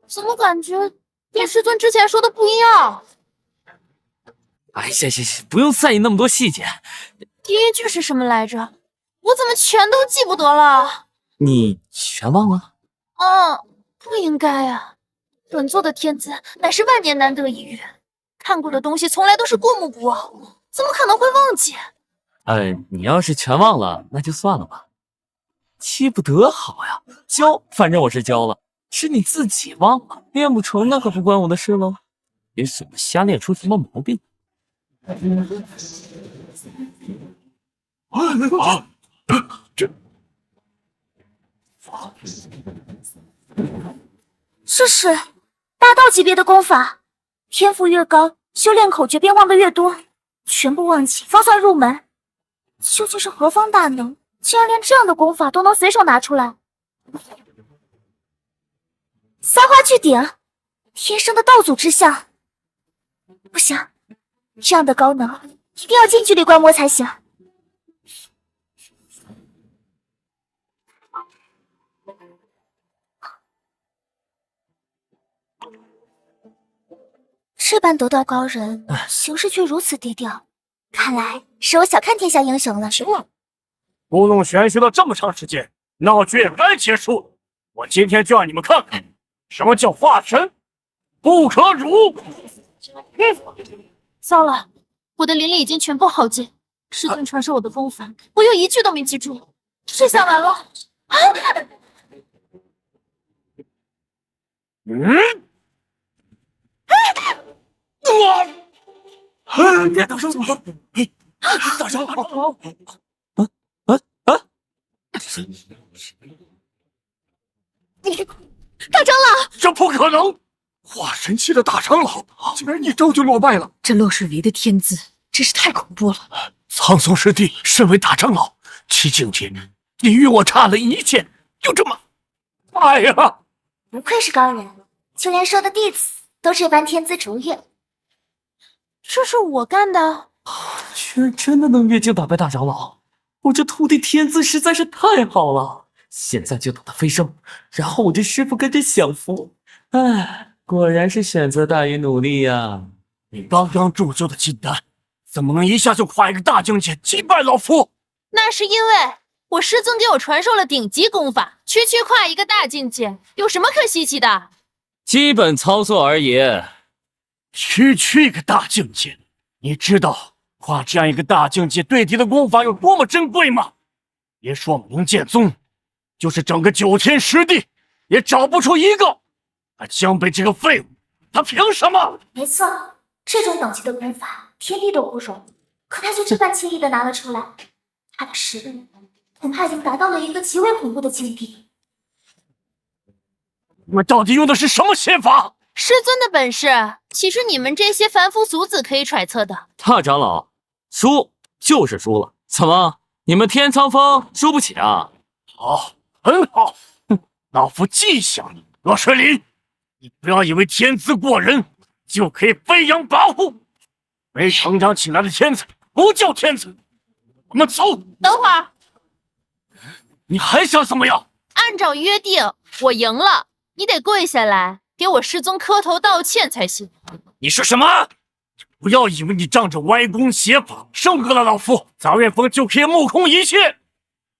怎么感觉跟师尊之前说的不一样？哎，行，不用在意那么多细节。第一句是什么来着？我怎么全都记不得了？你全忘了？不应该啊！本座的天资乃是万年难得一遇，看过的东西从来都是过目不忘，怎么可能会忘记？你要是全忘了，那就算了吧。记不得好呀，教反正我是教了，是你自己忘了，练不成那可不关我的事喽。别怎么瞎练出什么毛病。这是大道级别的功法，天赋越高，修炼口诀便忘得越多，全部忘记方算入门。究竟是何方大能，竟然连这样的功法都能随手拿出来？三花聚顶，天生的道祖之相。不行，这样的高能一定要近距离观摩才行。这般得道高人，行事却如此低调，看来是我小看天下英雄了。行了，故弄玄虚了这么长时间，闹剧也该结束了。我今天就让你们看看，什么叫化神不可辱。糟了，我的灵力已经全部耗尽，师尊传授我的功法，我又一句都没记住，这下完了。大长老，大长老，大长老，这不可能！化神期的大长老竟然一招就落败了，这洛水离的天资真是太恐怖了。苍松师弟身为大长老，其境界你与我差了一线，就这么败呀！不愧是高人，就连收的弟子都这般天资卓越。这是我干的？居然真的能越境打败大长老，我这徒弟天资实在是太好了。现在就等他飞升，然后我这师傅跟着享福。果然是选择大于努力呀。你刚刚铸就的金丹，怎么能一下就跨一个大境界击败老夫？那是因为我师尊给我传授了顶级功法，区跨一个大境界，有什么可稀奇的？基本操作而已。区一个大境界，你知道跨这样一个大境界对敌的功法有多么珍贵吗？别说冥剑宗，就是整个9天10地也找不出一个。他江北这个废物，他凭什么？没错，这种等级的功法，天地都不容，可他就这般轻易的拿了出来，他的实力恐怕已经达到了一个极为恐怖的境地。你们到底用的是什么仙法？师尊的本事，岂是你们这些凡夫俗子可以揣测的？大长老，输就是输了，怎么你们天苍峰输不起啊？好，很好，老夫记下你。罗水林，你不要以为天资过人就可以飞扬跋扈，没成长起来的天才不叫天才。我们走。等会儿，你还想怎么样？按照约定，我赢了，你得跪下来给我师尊磕头道歉才行。你说什么？不要以为你仗着歪弓邪法胜过了老夫，杂院峰就可以目空一切。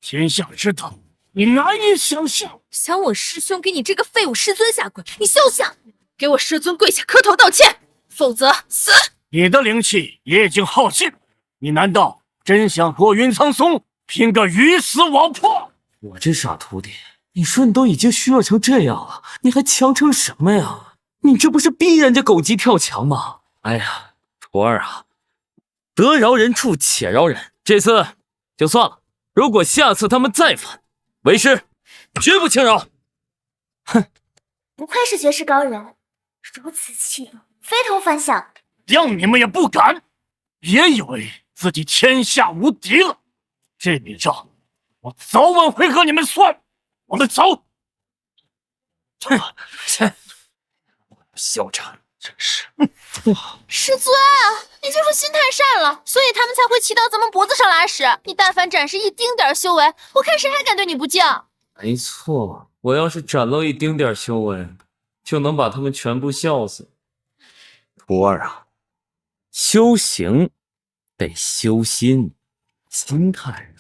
天下之大，你难以想象。想我师兄给你这个废物师尊下跪，你休想！给我师尊跪下磕头道歉，否则死！你的灵气也已经耗尽，你难道真想和云苍松拼个鱼死网破？我这傻徒弟，你说你都已经虚弱成这样了，你还强撑什么呀？你这不是逼人家狗急跳墙吗？哎呀，徒儿啊，得饶人处且饶人，这次就算了。如果下次他们再犯，为师绝不轻饶。哼，不愧是绝世高人，如此气度，非同凡响。让你们也不敢！别以为自己天下无敌了，这笔账我早晚会和你们算。我们走。切，嚣张，真是！师尊，你就是心太善了，所以他们才会骑到咱们脖子上拉屎。你但凡展示一丁点修为，我看谁还敢对你不敬。没错，我要是展露一丁点修为，就能把他们全部笑死。徒儿啊，修行得修心，心态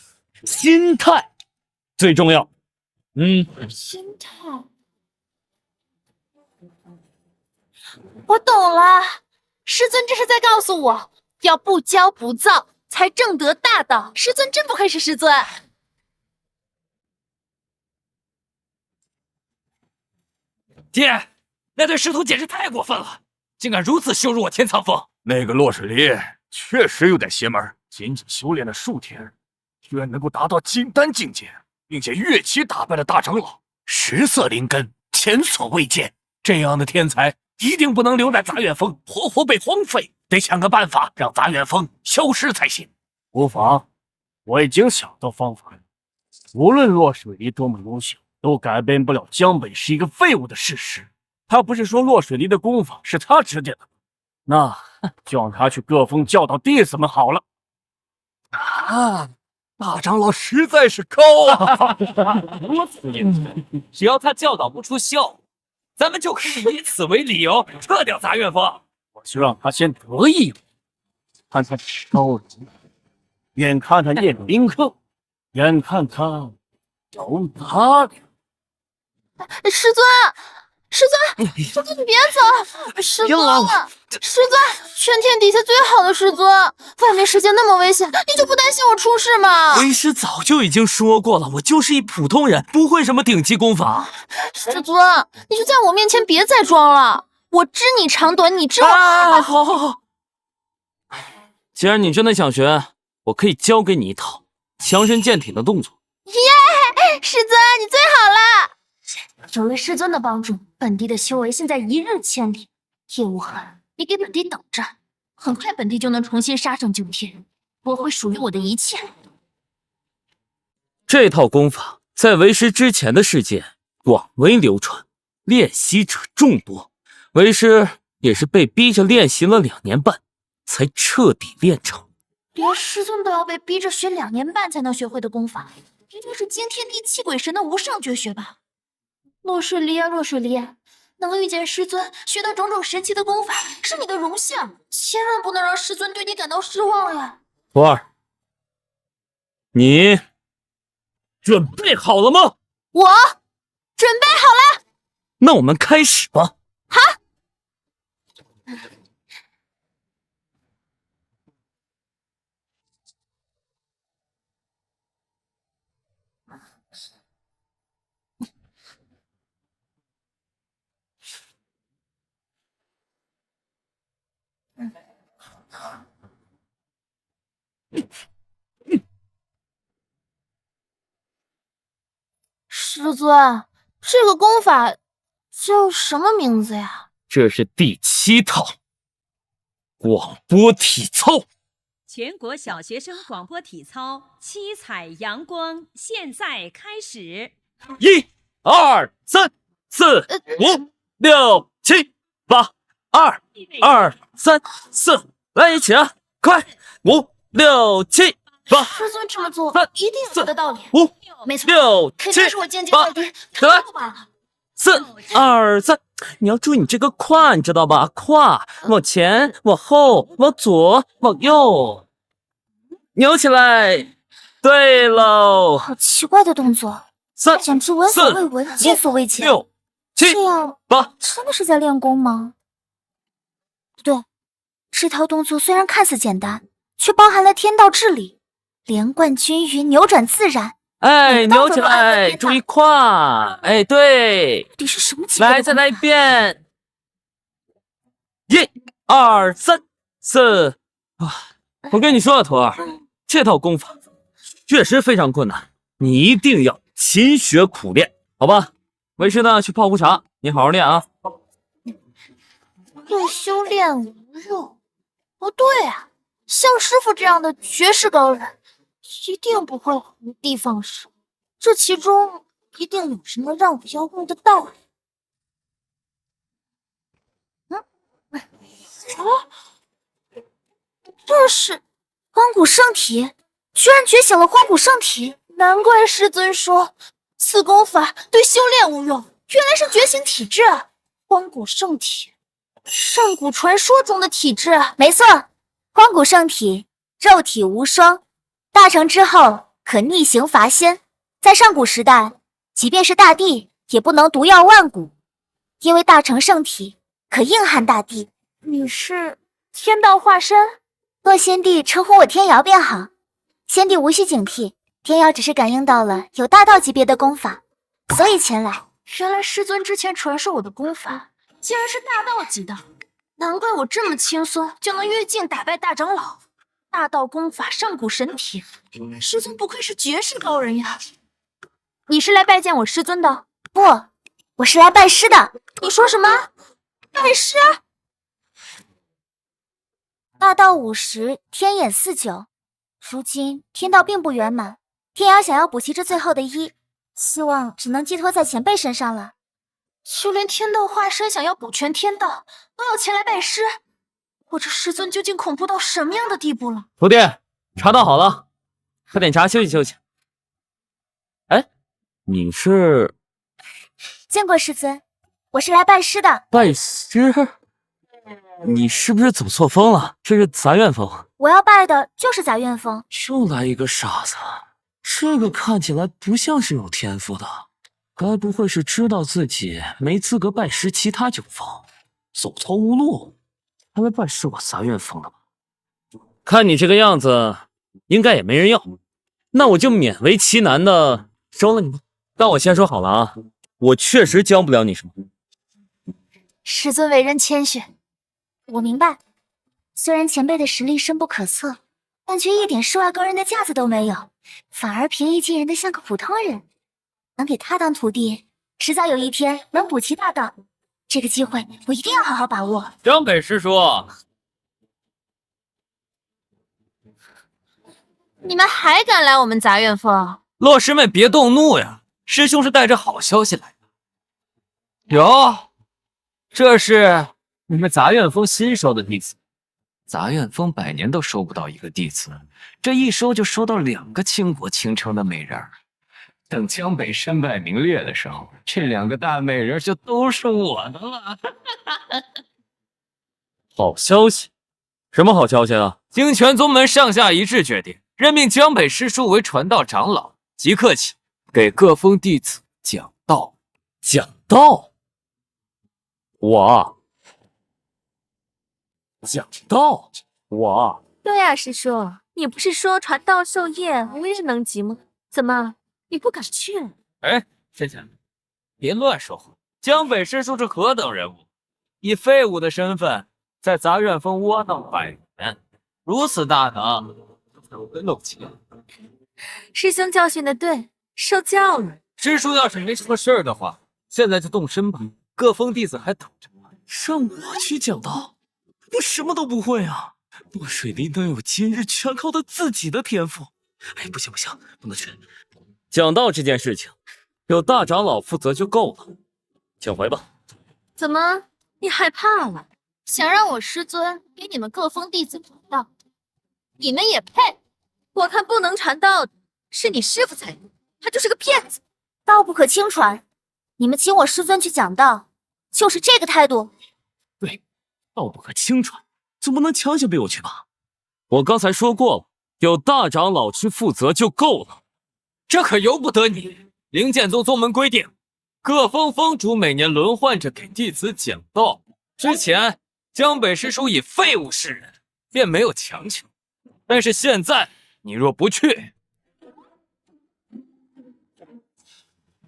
最重要。心态，我懂了。师尊这是在告诉我，要不骄不躁，才正得大道。师尊真不愧是师尊。爹，那对师徒简直太过分了，竟敢如此羞辱我天苍峰！那个落水离确实有点邪门，仅仅修炼了数天，居然能够达到金丹境界，并且越级打败了大长老，10色灵根，前所未见。这样的天才一定不能留在杂院峰，活活被荒废，得想个办法让杂院峰消失才行。无妨，我已经想到方法了。无论洛水离多么优秀，都改变不了江北是一个废物的事实。他不是说洛水离的功法是他指点的，那就让他去各峰教导弟子们好了。啊，大长老实在是高啊！如此一来，只要他教导不出效果，咱们就可以以此为理由撤掉杂院峰。我就让他先得意，看他招人，眼看他宴宾客，眼看他有他的。师尊，师尊，师尊，你别走！师尊，师尊，全天底下最好的师尊，外面世界那么危险，你就不担心我出事吗？为师早就已经说过了，我就是一普通人，不会什么顶级功法。师尊，你就在我面前别再装了，我知你长短，你知我。好。既然你真的想学，我可以教给你一套强身健体的动作。耶，师尊，你最好了！有了师尊的帮助，本地的修为现在一日千里。叶无痕，你给本地等着，很快本地就能重新杀上9天，夺回属于我的一切。这套功法在为师之前的世界广为流传，练习者众多。为师也是被逼着练习了2年半，才彻底练成。连师尊都要被逼着学2年半才能学会的功法，一定是惊天地泣鬼神的无上绝学吧？洛水离啊，洛水离，能遇见师尊，学到种种神奇的功法，是你的荣幸，千万不能让师尊对你感到失望呀！徒儿，你准备好了吗？我准备好了。那我们开始吧。好。师尊，这个功法叫什么名字呀？这是第7套广播体操。全国小学生广播体操七彩阳光现在开始。1、2、3、4、5、6、7、8、2、3、4，来一起啊！快！5、6、7、8。师尊这么做一定有他的道理。5、没错6、肯定是我见解太低，再来看不罢了。 4、2、3，你要注意你这个胯，你知道吧？胯往前，往后，往左，往右，扭起来。对喽，好奇怪的动作， 3、简直闻所未闻，见所未见。 6、7、这样8，真的是在练功吗？不对，这套动作虽然看似简单，却包含了天道至理，连贯均匀，扭转自然。 哎，扭起来，注意胯。哎，对，这是什么奇怪的？来，再来一遍。1、2、3、4。啊，我跟你说啊，徒儿，这套功法确实非常困难，你一定要勤学苦练，好吧？为师呢，去泡壶茶，你好好练啊。对修炼无用。不对啊，像师傅这样的绝世高人，一定不会无的放矢，这其中一定有什么让我要悟的道理。这是荒古圣体，居然觉醒了荒古圣体，难怪师尊说此功法对修炼无用，原来是觉醒体质。荒古圣体，上古传说中的体质。没错，荒古圣体，肉体无双，大成之后可逆行伐仙。在上古时代，即便是大帝也不能毒药万古，因为大成圣体可硬汉大地。你是天道化身？若先帝称呼我天瑶便好，先帝无需警惕。天瑶只是感应到了有大道级别的功法，所以前来。原来师尊之前传授我的功法竟然是大道级的，难怪我这么轻松就能越境打败大长老。大道功法上古神体，师尊不愧是绝世高人呀！你是来拜见我师尊的？不，我是来拜师的。你说什么？拜师？大道50，天眼49，如今天道并不圆满，天瑶想要补齐这最后的1，希望只能寄托在前辈身上了。就连天道化身想要补全天道，都要前来拜师。我这师尊究竟恐怖到什么样的地步了？徒弟，茶倒好了，喝点茶休息休息。哎，你是？见过师尊，我是来拜师的。拜师？你是不是走错峰了？这是杂院峰。我要拜的就是杂院峰。又来一个傻子，这个看起来不像是有天赋的，该不会是知道自己没资格拜师其他9峰，走投无路，才来拜师我杂院峰的吧？看你这个样子，应该也没人要，那我就勉为其难的收了你吧。但我先说好了啊，我确实教不了你什么。师尊为人谦逊，我明白。虽然前辈的实力深不可测，但却一点世外高人的架子都没有，反而平易近人的像个普通人。能给他当徒弟，迟早有一天能补齐大道。这个机会我一定要好好把握。江北师叔，你们还敢来我们杂院峰？洛师妹别动怒呀，师兄是带着好消息来的。哟，这是你们杂院峰新收的弟子。杂院峰100年都收不到一个弟子，这一收就收到2个倾国倾城的美人儿。等江北身败名裂的时候，这2个大美人就都是我的了。好消息？什么好消息啊？精泉宗门上下一致决定，任命江北师叔为传道长老，即刻起给各峰弟子讲道。讲道？我讲道？我？对啊，师叔，你不是说传道授业无人能及吗？怎么你不敢去了？哎，仙仙，别乱说话。江北师叔是何等人物？以废物的身份在杂院峰窝囊100年，如此大能，我跟都不起。师兄教训的对，受教了。师叔要是没什么事儿的话，现在就动身吧，各峰弟子还等着呢。让我去讲道？我什么都不会啊！落水里能有今日，全靠他自己的天赋。哎，不行不行，不能去。讲道这件事情，有大长老负责就够了，请回吧。怎么，你害怕了？想让我师尊给你们各峰弟子传道，你们也配？我看不能传道的是你师傅才对，他就是个骗子。道不可轻传，你们请我师尊去讲道，就是这个态度。对，道不可轻传，总不能强行逼我去吧？我刚才说过了，有大长老去负责就够了。这可由不得你。灵剑宗宗门规定，各峰峰主每年轮换着给弟子讲道。之前江北师叔以废物示人，便没有强求。但是现在你若不去，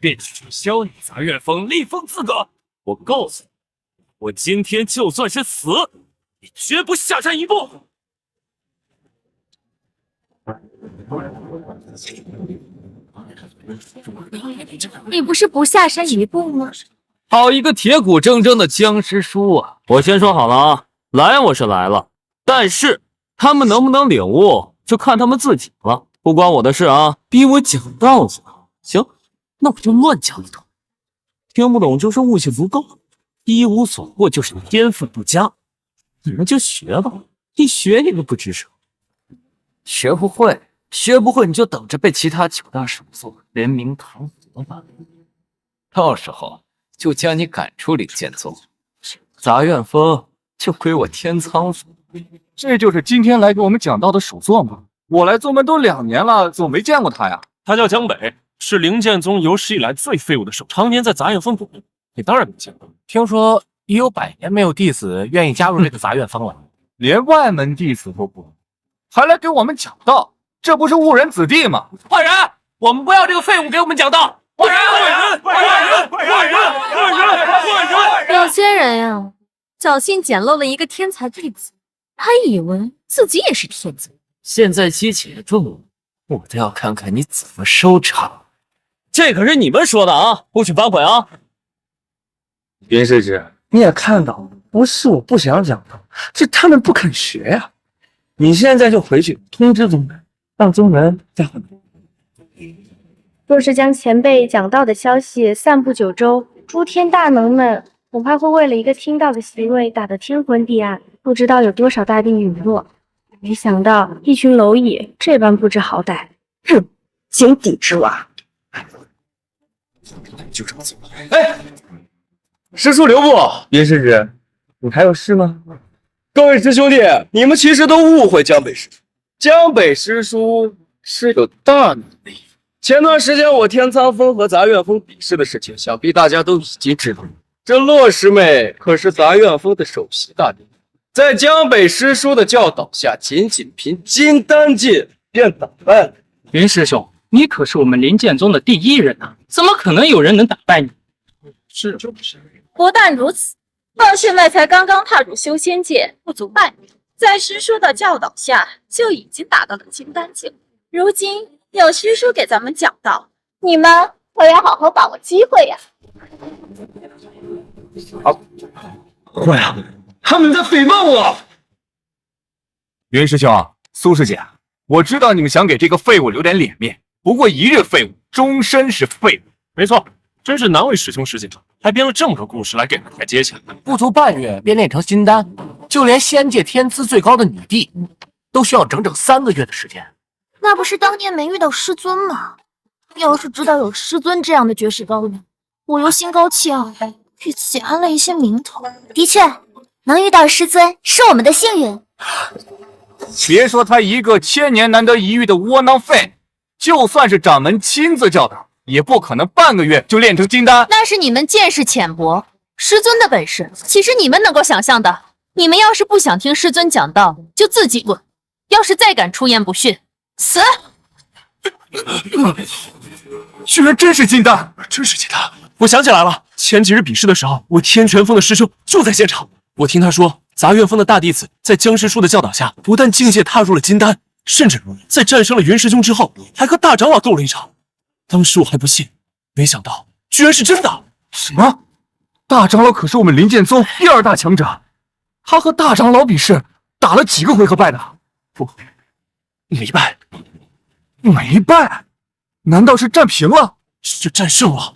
便取消你杂院峰立峰资格。我告诉你，我今天就算是死，也绝不下山一步。你不是不下山一步吗？好一个铁骨铮铮的江师叔啊！我先说好了啊，来我是来了，但是他们能不能领悟，就看他们自己了，不关我的事啊！逼我讲道子，行，那我就乱讲一通。听不懂就是悟性不够，一无所获就是天分不佳。你们就学吧，一学你个不吱声。学不会，学不会你就等着被其他9大首座联名弹劾吧。到时候就将你赶出灵剑宗，杂院风就归我天苍府。这就是今天来给我们讲道的首座吗？我来宗门都2年了，怎么没见过他呀？他叫江北，是灵剑宗有史以来最废物的首，常年在杂院风补。你当然没见过。听说已有100年没有弟子愿意加入这个杂院风了，连外门弟子都不，还来给我们讲道，这不是误人子弟吗？换人，我们不要这个废物给我们讲道。换人！有些人呀，侥幸捡漏了一个天才弟子，还以为自己也是天子。现在鸡且住，我倒要看看你怎么收场。这可是你们说的啊，不许反悔啊！云世子，你也看到了，不是我不想讲道，是他们不肯学呀。你现在就回去通知宗门，让宗门再换。若是将前辈讲道的消息散布九州，诸天大能们恐怕会为了一个听到的席位打得天昏地暗，不知道有多少大帝陨落。没想到一群蝼蚁这般不知好歹，哼，井底之蛙。就这么走。哎，师叔留步！云世子，你还有事吗？各位师兄弟，你们其实都误会江北师叔。江北师叔是有大能的。前段时间我天苍峰和杂院峰比试的事情，想必大家都已经知道了。这洛师妹可是杂院峰的首席大帝，在江北师叔的教导下，仅凭金丹劲便打败了。云师兄，你可是我们灵剑宗的第一人啊，怎么可能有人能打败你？是。不但如此，二师妹才刚刚踏入修仙界，不足半年，在师叔的教导下，就已经达到了金丹境。如今有师叔给咱们讲道，你们可要好好把握机会呀！坏了，他们在诽谤我！云师兄、苏师姐，我知道你们想给这个废物留点脸面，不过一日废物，终身是废物。没错，真是难为师兄师姐，还编了这么个故事来给他台阶下。不足半月便练成金丹，就连仙界天资最高的女帝，都需要整整3个月的时间。那不是当年没遇到师尊吗？要是知道有师尊这样的绝世高人，我又心高气傲，给自己安了一些名头。的确，能遇到师尊是我们的幸运。别说他一个1000年难得一遇的窝囊废，就算是掌门亲自教导，也不可能半个月就练成金丹。那是你们见识浅薄，师尊的本事岂是你们能够想象的？你们要是不想听师尊讲道，就自己滚！要是再敢出言不逊，死！居然真是金丹，真是金丹！我想起来了，前几日比试的时候，我天拳峰的师兄就在现场。我听他说，杂院峰的大弟子在江师叔的教导下，不但境界踏入了金丹，甚至在战胜了云师兄之后，还和大长老斗了一场。当时我还不信，没想到居然是真的。什么？大长老可是我们灵剑宗第2大强者，他和大长老比试打了几个回合败的？不，没败。没败？难道是战平了？是战胜了？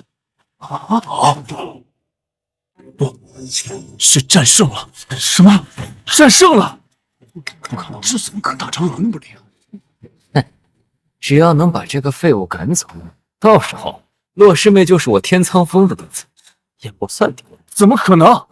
不是战胜了？什么？战胜了？不可能，这怎么可能？大长老那么厉害？只要能把这个废物赶走，到时候洛师妹就是我天苍峰的弟子，也不算丢人。怎么可能？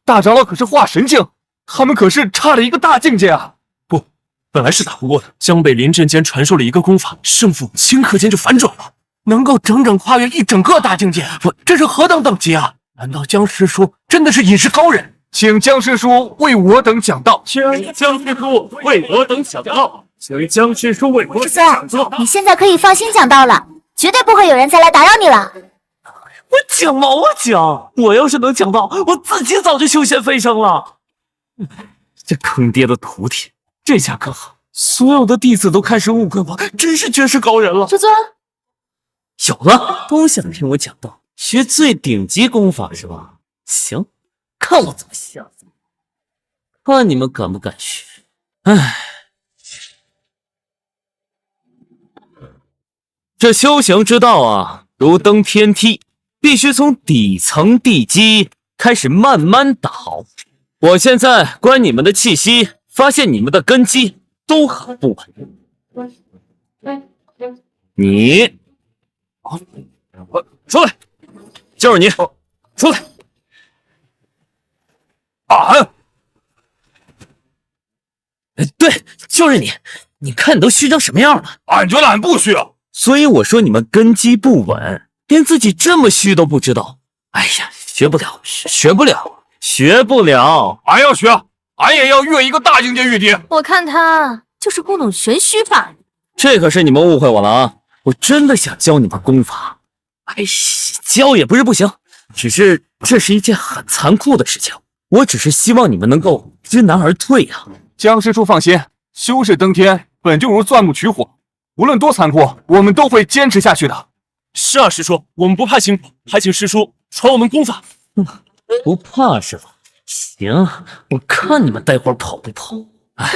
大长老可是化神境，他们可是差了一个大境界啊！不，本来是打不过的。江北临阵间传授了一个功法，胜负顷刻间就反转了，能够整整跨越一整个大境界，这是何等等级啊！难道江师叔真的是隐士高人？请江师叔为我等讲道。请江师叔为我等讲道。请江师叔为我讲道。你现在可以放心讲道了，绝对不会有人再来打扰你了。我讲嘛，我讲，我要是能讲道，我自己早就修仙飞升了。这坑爹的徒弟，这下可好，所有的弟子都开始误会我真是绝世高人了。师尊，有了，都想听我讲道，学最顶级功法是吧？行，看我怎么下子，看你们敢不敢学。唉，这修行之道啊，如登天梯，必须从底层地基开始慢慢打好。我现在观你们的气息，发现你们的根基都很不稳。你，出来，就是你，出来。对，就是你。你看你都虚成什么样了？俺觉得俺不虚啊。所以我说你们根基不稳，连自己这么虚都不知道。哎呀，学不了，学不了，学不了。俺要学，俺也要越一个大境界玉帝。我看他就是故弄玄虚罢了。这可是你们误会我了啊！我真的想教你们功法。哎，教也不是不行，只是这是一件很残酷的事情。我只是希望你们能够知难而退啊。江师叔放心，修士登天本就如钻木取火，无论多残酷，我们都会坚持下去的。是啊，师叔，我们不怕辛苦，还请师叔传我们功法。不怕是吧？行，我看你们待会儿跑不跑。哎，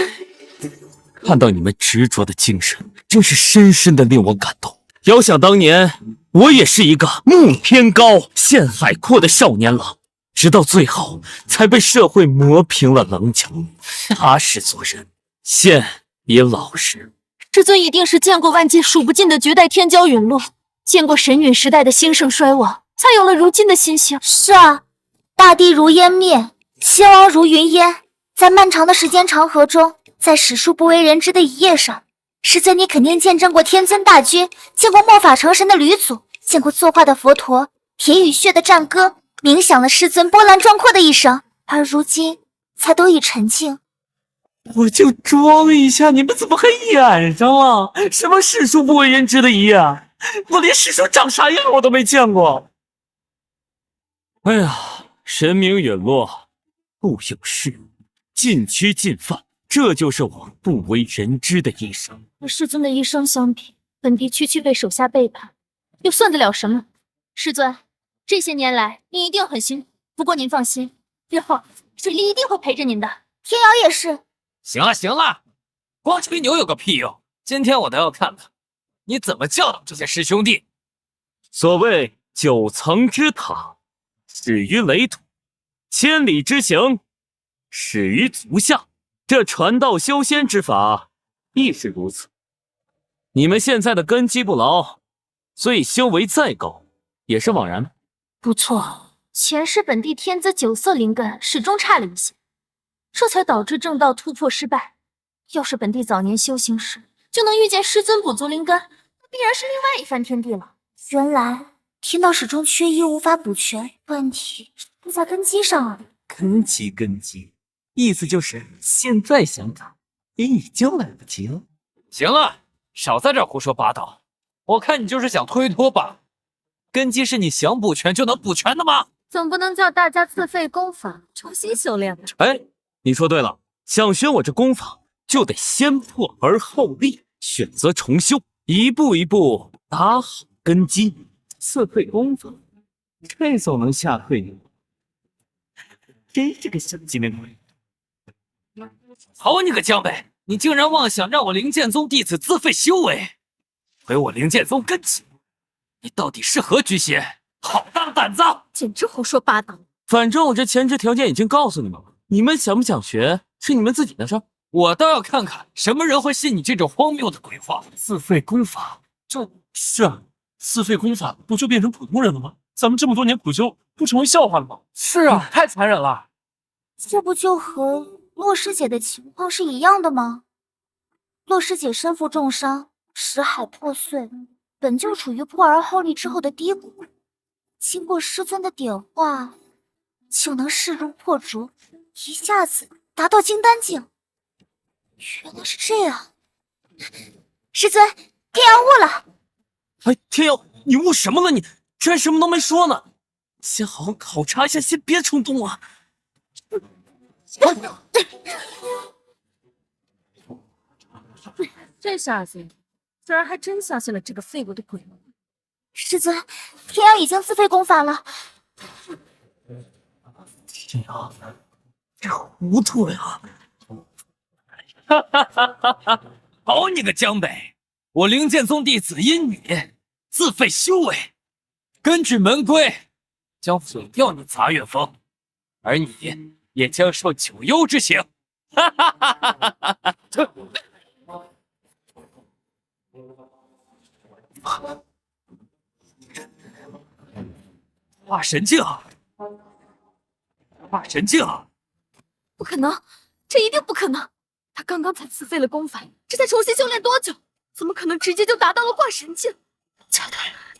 看到你们执着的精神，真是深深的令我感动。遥想当年，我也是一个目天高、陷海阔的少年郎，直到最后才被社会磨平了棱角，踏实做人，现也老实。师尊一定是见过万界数不尽的绝代天骄陨落，见过神陨时代的兴盛衰亡，才有了如今的心性。是啊，大地如烟灭，仙王如云烟，在漫长的时间长河中，在史书不为人知的一页上，师尊你肯定见证过天尊大军，见过末法成神的吕祖，见过作画的佛陀，铁与血的战歌，冥想了师尊波澜壮阔的一生，而如今才得以沉静。我就装一下，你们怎么还演上了？什么史书不为人知的一页？我连史书长啥样我都没见过。哎呀，神明陨落，不有事，禁区禁犯，这就是我不为人知的一生。和师尊的一生相比，本帝区区被手下背叛，又算得了什么？师尊，这些年来您一定很辛苦，不过您放心，日后水莉一定会陪着您的。天瑶也是。行了行了，光吹牛有个屁用！今天我倒要看看你怎么教导这些师兄弟。所谓9层之塔，始于垒土；千里之行，始于足下。这传道修仙之法亦是如此。你们现在的根基不牢，所以修为再高也是枉然。不错，前世本帝天资9色灵根始终差了一些，这才导致正道突破失败。要是本帝早年修行时就能遇见师尊补足灵根，那必然是另外一番天地了。原来天道始终缺一，无法补全，问题不在根基上啊。根基，意思就是现在想改也已经来不及了。行了，少在这胡说八道，我看你就是想推脱吧。根基是你想补全就能补全的吗？总不能叫大家自废功法重新修炼吧？哎，你说对了，想学我这功法，就得先破而后立，选择重修，一步一步打好根基。自废功法，这总能吓退你。真是个小机灵鬼！好你个江北，你竟然妄想让我灵剑宗弟子自废修为，毁我灵剑宗根基！你到底是何居心？好大的胆子！简直胡说八道！反正我这前置条件已经告诉你们了，你们想不想学是你们自己的事儿。我倒要看看什么人会信你这种荒谬的鬼话。自废功法，是啊，自废功法不就变成普通人了吗？咱们这么多年苦修，不成为笑话了吗？是啊，太残忍了。这不就和洛师姐的情况是一样的吗？洛师姐身负重伤，识海破碎，本就处于破而后立之后的低谷，经过师尊的点化，就能势如破竹，一下子达到金丹境。原来是这样，师尊，天瑶悟了。哎，天瑶，你悟什么了？你居然什么都没说呢！先好好考察一下，先别冲动啊！这下子居然还真相信了这个废物的鬼话。师尊，天瑶已经自废功法了。天瑶，这糊涂呀！好你个江北，我灵剑宗弟子因你自废修为，根据门规将毁掉你杂院峰，而你也将受九幽之刑。哈哈哈哈哈哈！化神境，化神境！不可能，这一定不可能！他刚刚才自废了功法，这才重新修炼多久？怎么可能直接就达到了化神境？假的，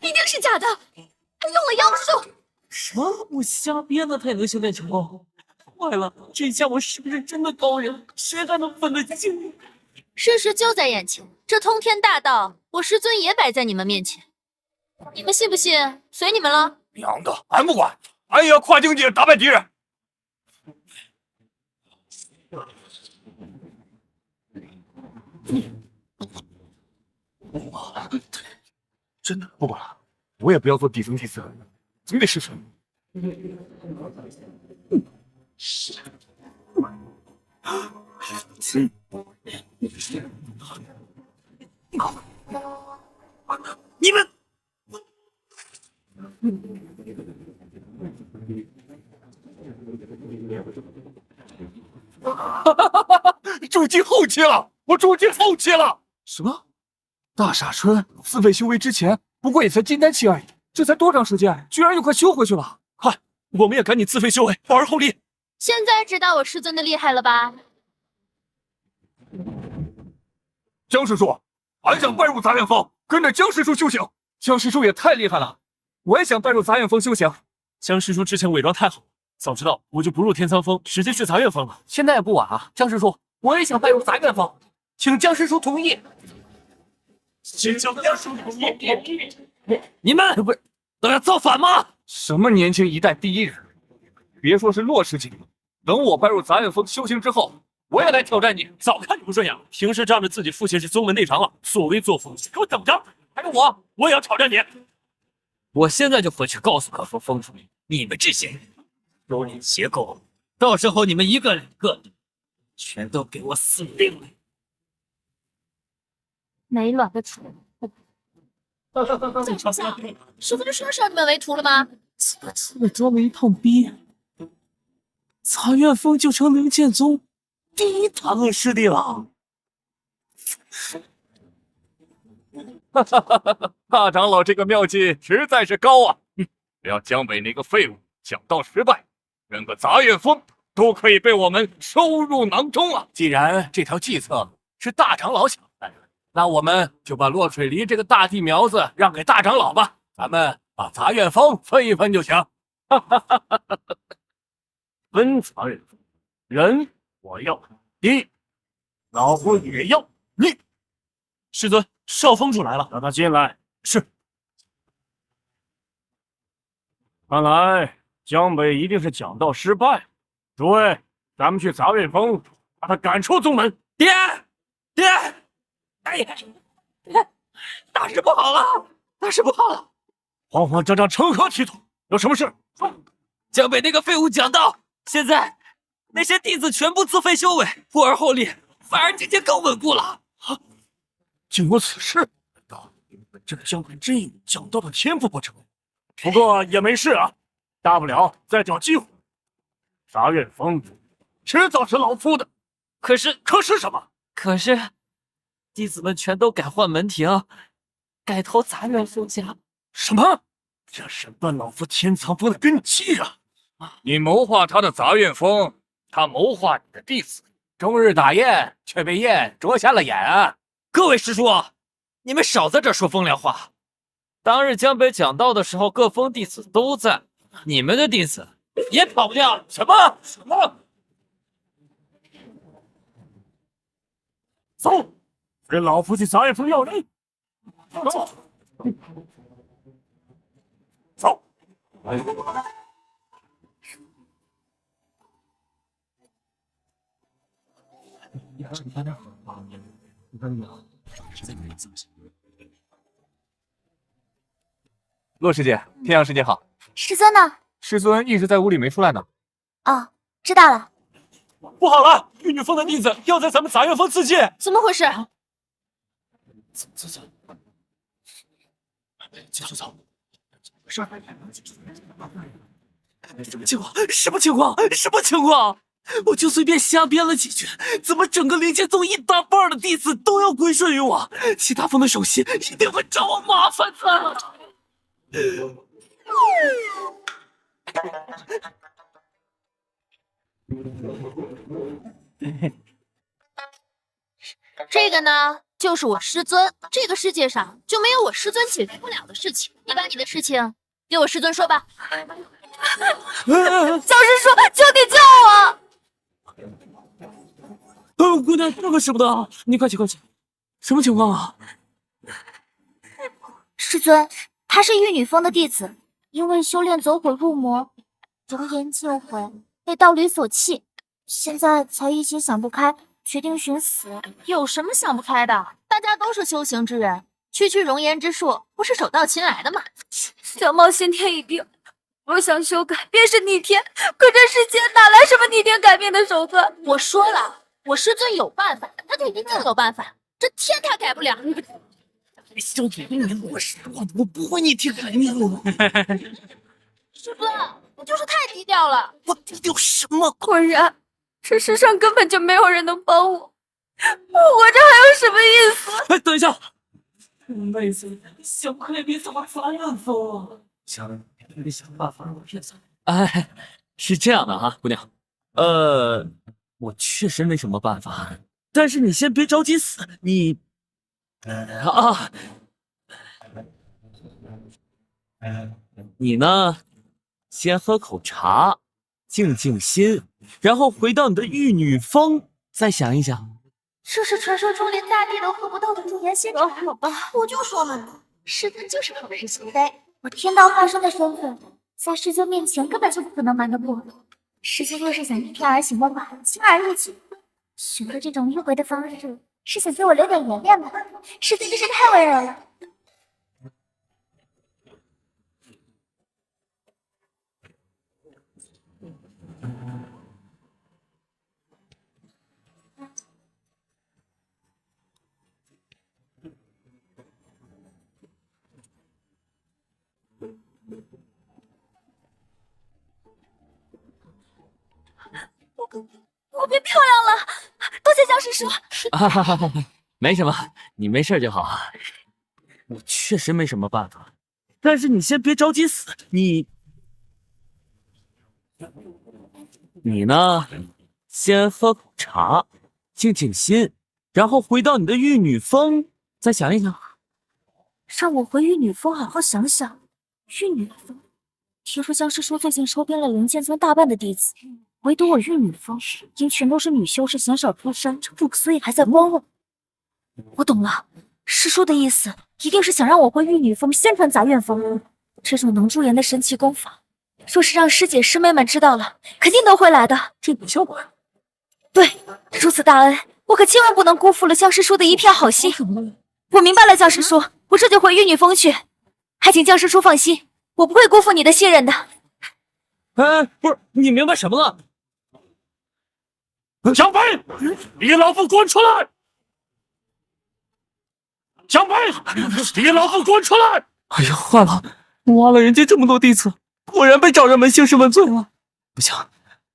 一定是假的！他用了妖术！什么？我瞎编的，他也能修炼成功？坏了，这下我是不是真的高人？谁还能分得清？事实就在眼前，这通天大道，我师尊也摆在你们面前，你们信不信？随你们了。娘的，俺不管，俺也要跨境界打败敌人。真的不管了，我也不要做底层祭司，总得试试。你们，住进后期了，我住进后期了。什么？大傻春自废修为之前，不过也才金丹期而已，这才多长时间，居然又快修回去了。快，我们也赶紧自废修为，保而后立。现在知道我师尊的厉害了吧？江师叔，俺想拜入杂院峰，跟着江师叔修行。江师叔也太厉害了，我也想拜入杂院峰修行。江师叔之前伪装太好，早知道我就不入天苍峰，直接去杂院峰了。现在也不晚啊，江师叔，我也想拜入杂院峰，请江师叔同意。请江师叔同意。你们不是都要造反吗？什么年轻一代第一人？别说是洛师姐，等我拜入杂院峰修行之后，我也来挑战你。早看你不顺眼了，平时仗着自己父亲是宗门内长老，作威作福，给我等着！还有我也要挑战你。我现在就回去告诉各峰峰主，你们这些人收敛邪狗，到时候你们一个两个的，全都给我死定了！没卵的蠢！师尊说是让你们为徒了吗？这装了一趟逼，杂院峰就成灵剑宗第一大恶势力了。大长老这个妙计实在是高啊！只要江北那个废物讲道失败，整个杂院峰都可以被我们收入囊中啊！既然这条计策是大长老想的，那我们就把落水梨这个大地苗子让给大长老吧，咱们把杂院峰分一分就行。分杂院峰，人我要，地老夫也要。你，师尊，少峰主来了，让他进来。是。看来江北一定是讲道失败。诸位，咱们去杂院峰把他赶出宗门。爹，哎呀，大事不好了，大事不好了！慌慌张张成何体统？有什么事？江北那个废物讲道，现在那些弟子全部自废修为，不而后立，反而境界更稳固了。竟有此事？难道这个江北真有讲道的天赋不成？不过也没事啊，大不了再找机会。杂院峰迟早是老夫的。可是什么？可是弟子们全都改换门庭，改投杂院峰下。什么？这是断老夫天苍峰的根基啊！你谋划他的杂院峰，他谋划你的弟子，终日打雁，却被雁啄瞎了眼啊！各位师叔，你们少在这说风凉话。当日江北讲道的时候，各峰弟子都在，你们的弟子也跑不掉。什么？走，跟老夫去杂院峰要人。走。洛师姐，天阳师姐好。师尊呢？师尊一直在屋里没出来呢。哦，知道了。不好了，玉女峰的弟子要在咱们杂院峰自尽，怎么回事？走，走，什么情况？什么情况？我就随便瞎编了几句，怎么整个灵剑宗一大半的弟子都要归顺于我？其他峰的首席一定会找我麻烦的。这个呢，就是我师尊。这个世界上就没有我师尊解决不了的事情。你把你的事情给我师尊说吧。教师叔，求你救我！姑娘，这可使不得，你快起，什么情况啊？师尊，他是玉女峰的弟子，因为修炼走火入魔，容颜尽毁，被道侣所弃，现在才一心想不开，决定寻死。有什么想不开的？大家都是修行之人，区区容颜之术，不是手到擒来的吗？小猫先天一病，我想修改便是逆天，可这世间哪来什么逆天改命的手段？我说了，我师尊有办法，他就一定有办法，这天他改不了。小嘴你我不会逆天改命的。师尊，你就是太低调了。我低调什么？果然，这世上根本就没有人能帮我，我这还有什么意思？哎，等一下，妹子，想开别怎么砸院风？你想办法让我骗走。哎，是这样的啊，姑娘，我确实没什么办法，但是你先别着急死，你你呢，先喝口茶，静静心，然后回到你的玉女峰，再想一想。这是传说中连大帝都喝不到的驻颜仙茶。好吧，我就说嘛，师尊就是口是心非。我天道化身的身份，在师尊面前根本就不可能瞒得过。师尊若是想一骗而行的话，轻而易举。选择这种迂回的方式，是想给我留点颜面吗？师尊真是太温柔了。我变漂亮了，多谢教师叔。没什么，你没事就好。我确实没什么办法，但是你先别着急死，你呢，先喝口茶，静静心，然后回到你的玉女峰，再想一想。让我回玉女峰好好想想。玉女峰，听说教师叔最近收编了灵剑宗大半的弟子，唯独我玉女峰因全都是女修士，鲜少出山，所以还在观望。我懂了，师叔的意思一定是想让我回玉女峰宣传杂院峰。这种能驻颜的神奇功法，若是让师姐师妹们知道了，肯定都会来的。这有效果。对，如此大恩，我可千万不能辜负了教师叔的一片好心。我明白了，教师叔，我这就回玉女峰去。还请教师叔放心，我不会辜负你的信任的。哎，不是，你明白什么了？小北，你给老夫滚出来！小北，你给老夫滚出来！哎呀，坏了，挖了人家这么多弟子，果然被找上门兴师问罪了。不行，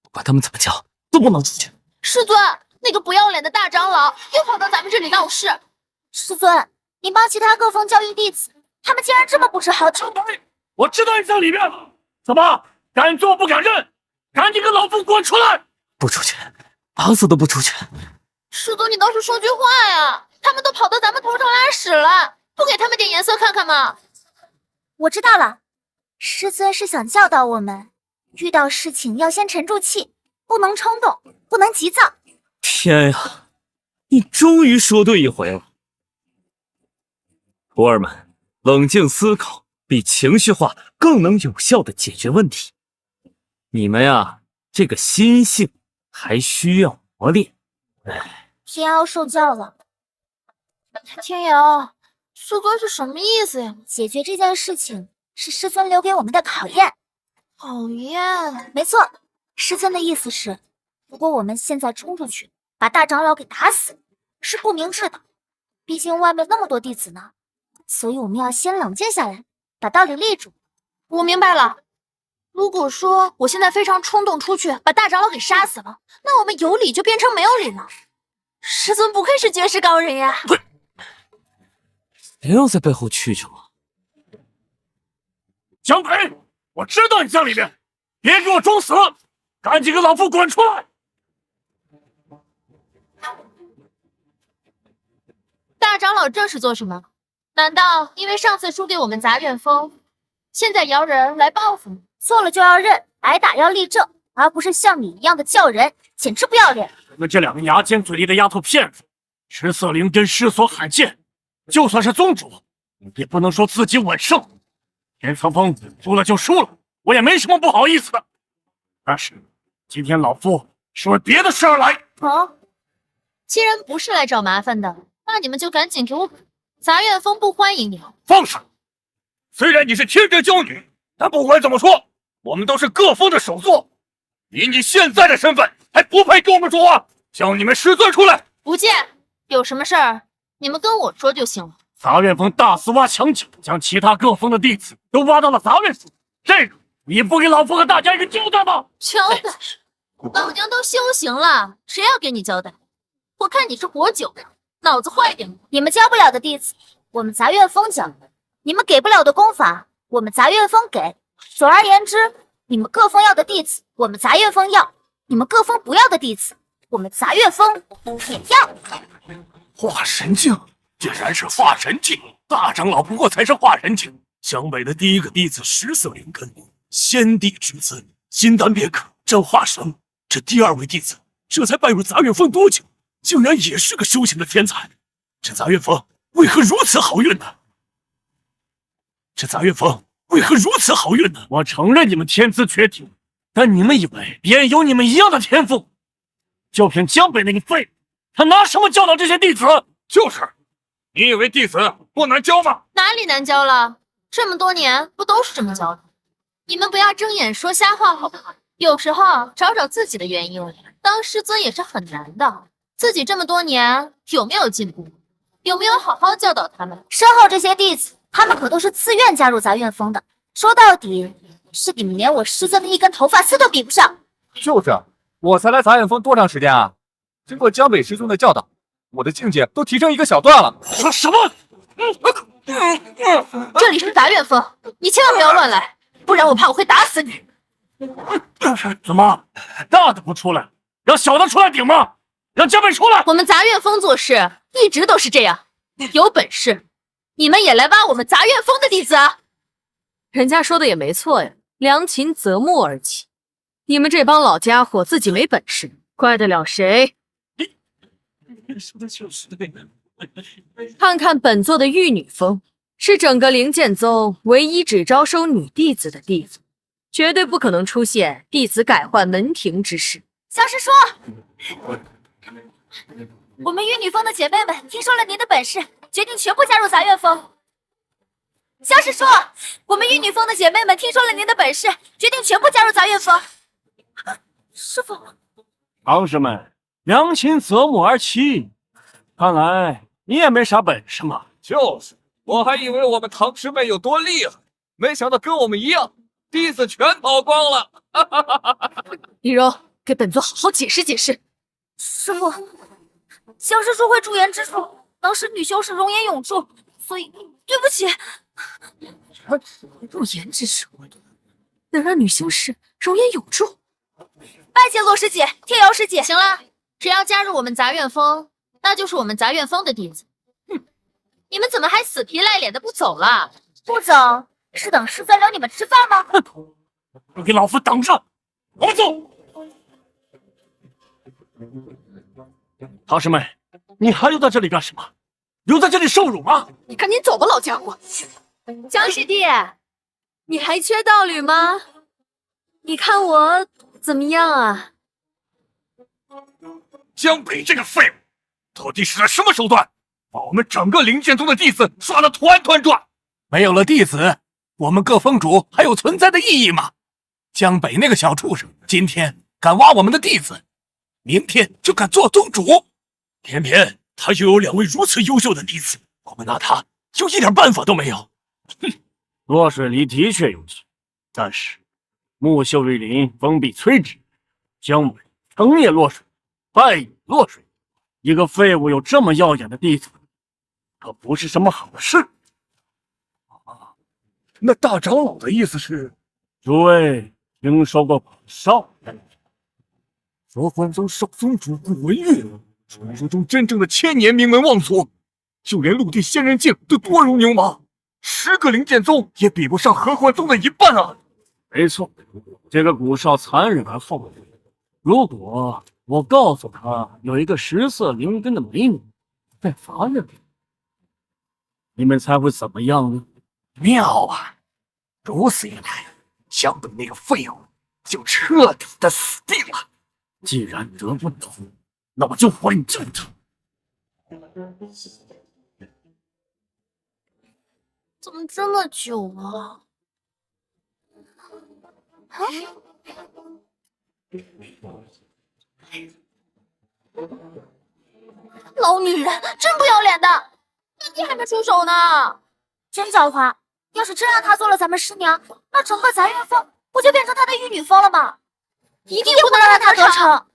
不管他们怎么叫，都不能出去。师尊，那个不要脸的大长老又跑到咱们这里闹事。师尊，你帮其他各峰教育弟子，他们竟然这么不知好歹。我知道你在里面，怎么敢做不敢认？赶紧给老夫滚出来！不出去，打死都不出去。师尊，你倒是说句话呀！他们都跑到咱们头上拉屎了，不给他们点颜色看看吗？我知道了，师尊是想教导我们，遇到事情要先沉住气，不能冲动，不能急躁。天呀，你终于说对一回了。徒儿们，冷静思考比情绪化更能有效的解决问题。你们呀，这个心性还需要磨练。天瑶受教了。天瑶，师尊是什么意思呀？解决这件事情是师尊留给我们的考验。考验？没错，师尊的意思是，如果我们现在冲出去把大长老给打死，是不明智的。毕竟外面那么多弟子呢，所以我们要先冷静下来，把道理立住。我明白了。如果说我现在非常冲动出去把大长老给杀死了，那我们有理就变成没有理了。师尊不愧是绝世高人呀！别又在背后蛐蛐了。江北，我知道你在里面，别给我装死，赶紧给老夫滚出来！大长老这是做什么？难道因为上次输给我们杂院风，现在摇人来报复你？错了就要认，挨打要立正，而不是像你一样的叫人，简直不要脸！你们这两个牙尖嘴利的丫头片子，食色灵根，失所罕见，就算是宗主，也不能说自己稳胜。天苍峰输了就输了，我也没什么不好意思的。但是今天老夫是为别的事而来。哦，既然不是来找麻烦的，那你们就赶紧给我滚！杂院风不欢迎你。放手！虽然你是天之娇女，但不管怎么说，我们都是各峰的首座。以你现在的身份，还不配跟我们说话。叫你们师尊出来！不见，有什么事儿你们跟我说就行了。杂院峰大肆挖墙角，将其他各峰的弟子都挖到了杂院府。这个你不给老夫和大家一个交代吗？交代？老娘都修行了，谁要给你交代？我看你是活久了，脑子坏点了。你们教不了的弟子，我们杂院峰教；你们给不了的功法，我们杂院峰给。总而言之，你们各峰要的弟子，我们杂院峰要；你们各峰不要的弟子，我们杂院峰也要。化神境，竟然是化神境！大长老不过才是化神境。湘北的第一个弟子食色灵根，先帝之子，金丹别克，正化神。这第二位弟子这才拜入杂院峰多久，竟然也是个修行的天才。这杂院峰为何如此好运呢？我承认你们天资绝顶，但你们以为别人有你们一样的天赋？就凭江北那个废物，他拿什么教导这些弟子？就是，你以为弟子不难教吗？哪里难教了？这么多年不都是这么教的？你们不要睁眼说瞎话好不好？有时候找找自己的原因，当师尊也是很难的。自己这么多年有没有进步？有没有好好教导他们？身后这些弟子，他们可都是自愿加入杂院峰的。说到底，是你们连我师尊的一根头发丝都比不上。就是，我才来杂院峰多长时间啊？经过江北师兄的教导，我的境界都提升一个小段了。说什么？这里是杂院峰，你千万不要乱来，不然我怕我会打死你。怎么，大的不出来，让小的出来顶吗？让江北出来！我们杂院峰做事一直都是这样，有本事你们也来挖我们杂院峰的弟子啊！人家说的也没错呀，良禽择木而栖。你们这帮老家伙自己没本事，怪得了谁？你说的就是对的。看看本座的玉女峰，是整个灵剑宗唯一只招收女弟子的地方，绝对不可能出现弟子改换门庭之事。萧师叔，我们玉女峰的姐妹们听说了您的本事，决定全部加入杂院峰。萧师叔，我们玉女峰的姐妹们听说了您的本事，决定全部加入杂院峰。师父，堂师们，良禽择木而栖，看来你也没啥本事嘛。就是，我还以为我们堂师妹有多厉害，没想到跟我们一样，弟子全跑光了。李柔，给本座好好解释解释。师父，萧师叔会驻颜之术，能使女修士容颜永驻，所以对不起。入颜之术能让女修士容颜永驻？拜见洛师姐、天瑶师姐。行了，只要加入我们杂院峰，那就是我们杂院峰的弟子。你们怎么还死皮赖脸的不走了？不走是等师尊留你们吃饭吗？你给老夫等着，我走。堂师妹，你还留在这里干什么？留在这里受辱吗？你赶紧走吧，老家伙。江师弟，你还缺道侣吗？你看我怎么样啊？江北这个废物，到底使了什么手段，把我们整个灵剑宗的弟子刷得团团转？没有了弟子，我们各峰主还有存在的意义吗？江北那个小畜生，今天敢挖我们的弟子，明天就敢做宗主，偏偏他又有2位如此优秀的弟子，我们拿他就一点办法都没有。哼，洛水离的确有趣，但是木秀于林，风必摧之。江北成灭洛水，败也洛水，一个废物有这么耀眼的弟子，可不是什么好事。那大长老的意思是，诸位听说过本少？合欢宗少宗主顾文月，传说中真正的千年名门望族，就连陆地仙人境都多如牛毛，10个灵剑宗也比不上合欢宗的一半啊！没错，这个古少残忍而后悔。如果我告诉他有一个10色灵根的美女在法院里，你们猜会怎么样呢？妙啊！如此一来，江北那个废物就彻底的死定了。既然得不到，那我就稳住他。怎么这么久啊？老女人，真不要脸的！你还没出手呢！真狡猾！要是真让她做了咱们师娘，那整个杂院风不就变成她的玉女风了吗？一定不能让她得逞！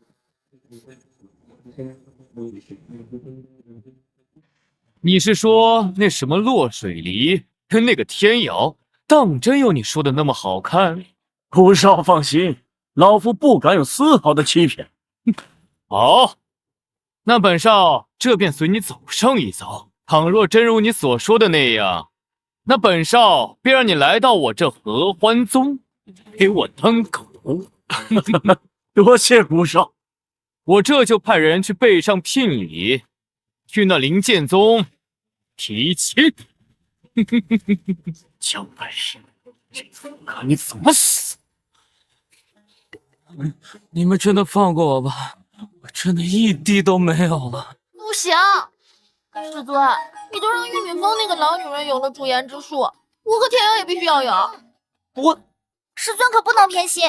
你是说那什么落水梨跟那个天瑶，当真有你说的那么好看？顾少放心，老夫不敢有丝毫的欺骗。好，那本少这便随你走上一遭。倘若真如你所说的那样，那本少便让你来到我这合欢宗，给我当狗。多谢顾少，我这就派人去备上聘礼，去那灵剑宗提亲。江北，看你怎么死！你们真的放过我吧，我真的一滴都没有了。不行，师尊，你都让玉女峰那个老女人有了主言之术，我和天瑶也必须要有。师尊可不能偏心。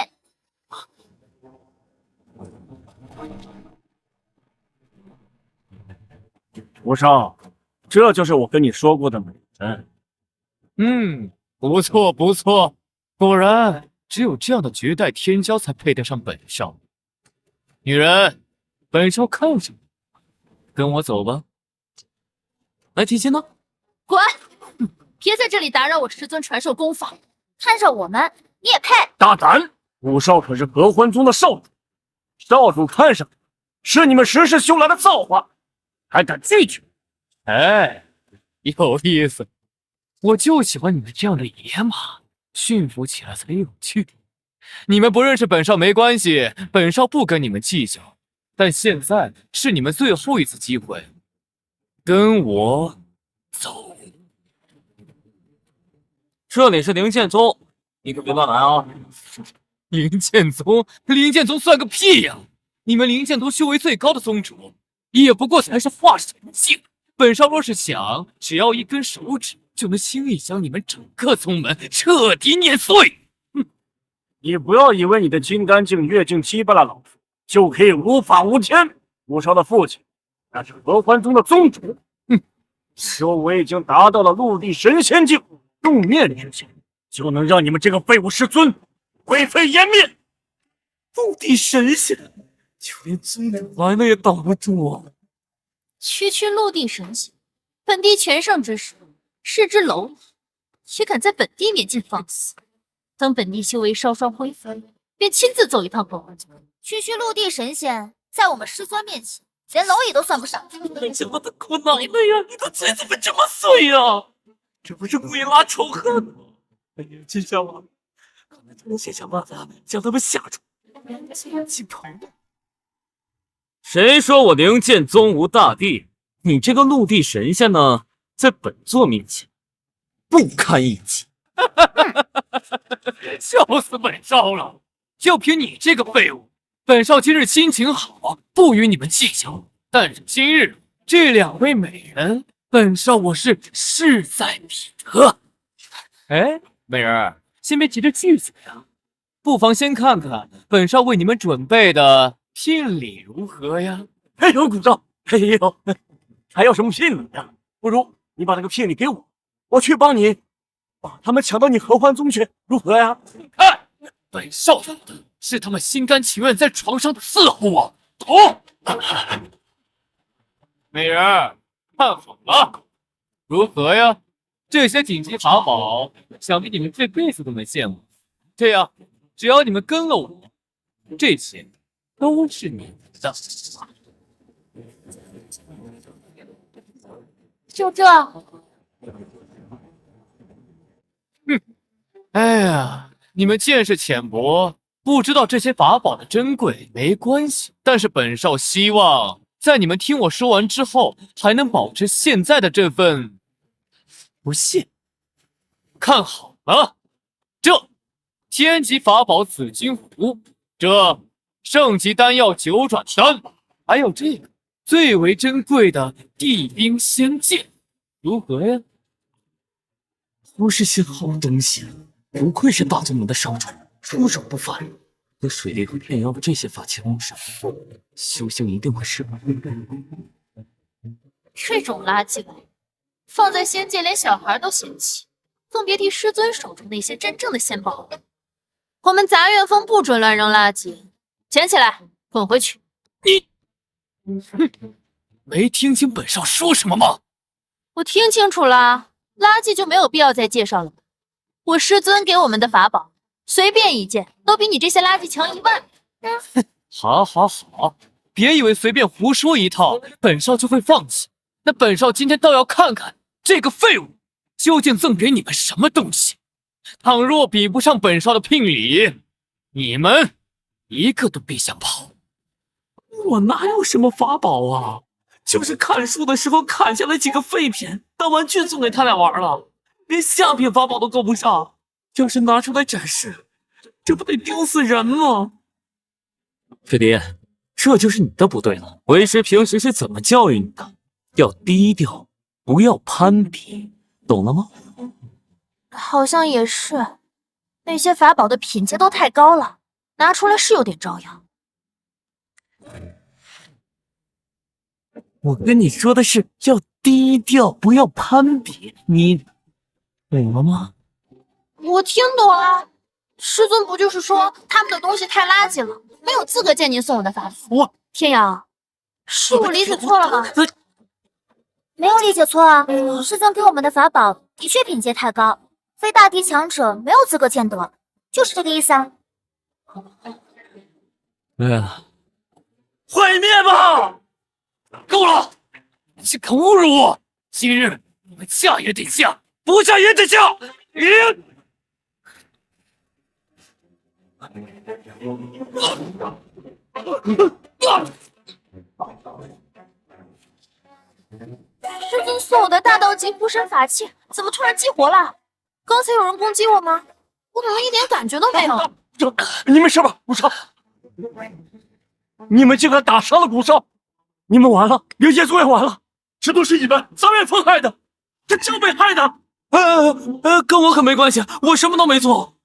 顾少，这就是我跟你说过的美人。不错不错，果然只有这样的绝代天骄才配得上本少。女人，本少看上你，跟我走吧。来提亲呢？滚！别在这里打扰我师尊传授功法。看上我们，你也配？大胆！顾少可是合欢宗的少主，少主看上的是你们十世修来的造化，还敢拒绝？哎，有意思。我就喜欢你们这样的野马，驯服起来才有趣。你们不认识本少没关系，本少不跟你们计较。但现在是你们最后一次机会，跟我走。这里是灵剑宗，你可别乱来啊！灵剑宗，灵剑宗算个屁呀！你们灵剑宗修为最高的宗主，也不过才是化神境。本少若是想，只要一根手指，就能轻易将你们整个宗门彻底碾碎。你不要以为你的金丹境、月境击败了老夫，就可以无法无天。顾少的父亲，那是合欢宗的宗主，修为已经达到了陆地神仙境，动念之间，就能让你们这个废物师尊灰飞烟灭。陆地神仙，就连宗主来了也挡不住啊！区陆地神仙，本帝全盛之时是只蝼蚁，也敢在本帝面前放肆。等本帝修为稍稍恢复，便亲自走一趟合欢宗。区陆地神仙，在我们师尊面前，连蝼蚁都算不上。你怎么的姑奶奶呀？你的嘴怎么这么碎呀？这不是故意拉仇恨吗？哎呀，金小王，看来只能先想办法将他们吓住。金鹏，谁说我灵剑宗无大帝？你这个陆地神仙呢，在本座面前不堪一击。笑死本少了！就凭你这个废物，本少今日心情好，不与你们计较。但是今日这2位美人，本少我是势在必得。哎，美人儿，先别急着拒绝呀，不妨先看看本少为你们准备的聘礼如何呀？哎呦，鼓掌！哎呦，还要什么聘礼呀？不如你把那个聘礼给我，我去帮你把他们抢到你合欢宗去，如何呀？看，本少要的是他们心甘情愿在床上伺候我，懂？美人儿，看好了，如何呀？这些顶级法宝，想必你们这辈子都没见过。这样，只要你们跟了我，这些都是你们的。就这？哎呀，你们见识浅薄，不知道这些法宝的珍贵，没关系。但是本少希望，在你们听我说完之后，还能保持现在的这份不屑。看好了，这天级法宝紫金壶，这圣级丹药九转丹，还有这个最为珍贵的地冰仙剑，如何呀？都是些好东西，不愧是大宗门的少主，出手不凡。有水力和炼药的这些法器攻上，修行一定会失败。这种垃圾玩意放在仙界连小孩都嫌弃，更别提师尊手中那些真正的仙宝了。我们杂院风不准乱扔垃圾，捡起来滚回去。没听清本少说什么吗？我听清楚了，垃圾就没有必要再介绍了。我师尊给我们的法宝，随便一件都比你这些垃圾强10000倍。好，好，好，别以为随便胡说一套，本少就会放弃。那本少今天倒要看看这个废物究竟赠给你们什么东西。倘若比不上本少的聘礼，你们一个都别想跑。我哪有什么法宝啊？就是砍树的时候砍下来几个废品，当玩具送给他俩玩了，连下品法宝都够不上。要是拿出来展示，这不得丢死人吗？师弟，这就是你的不对了。为师平时是怎么教育你的？要低调，不要攀比，懂了吗？好像也是，那些法宝的品阶都太高了，拿出来是有点招摇。我跟你说的是要低调，不要攀比，你懂了吗？我听懂了，师尊不就是说他们的东西太垃圾了，没有资格见您送我的法符？天阳，是我理解错了吗？没有理解错啊，师尊给我们的法宝的确品阶太高，非大帝强者没有资格见得，就是这个意思啊。对了，毁灭吧！够了！这敢侮辱我！今日你们嫁也得嫁，不嫁也得嫁！师尊送我的大道级附身法器怎么突然激活了？刚才有人攻击我吗？我怎么一点感觉都没有？你们是吧，古少？你们竟敢打伤了古少！你们完了，灵界宗也完了，这都是你们杂院风害的，这江北害的。跟我可没关系，我什么都没做。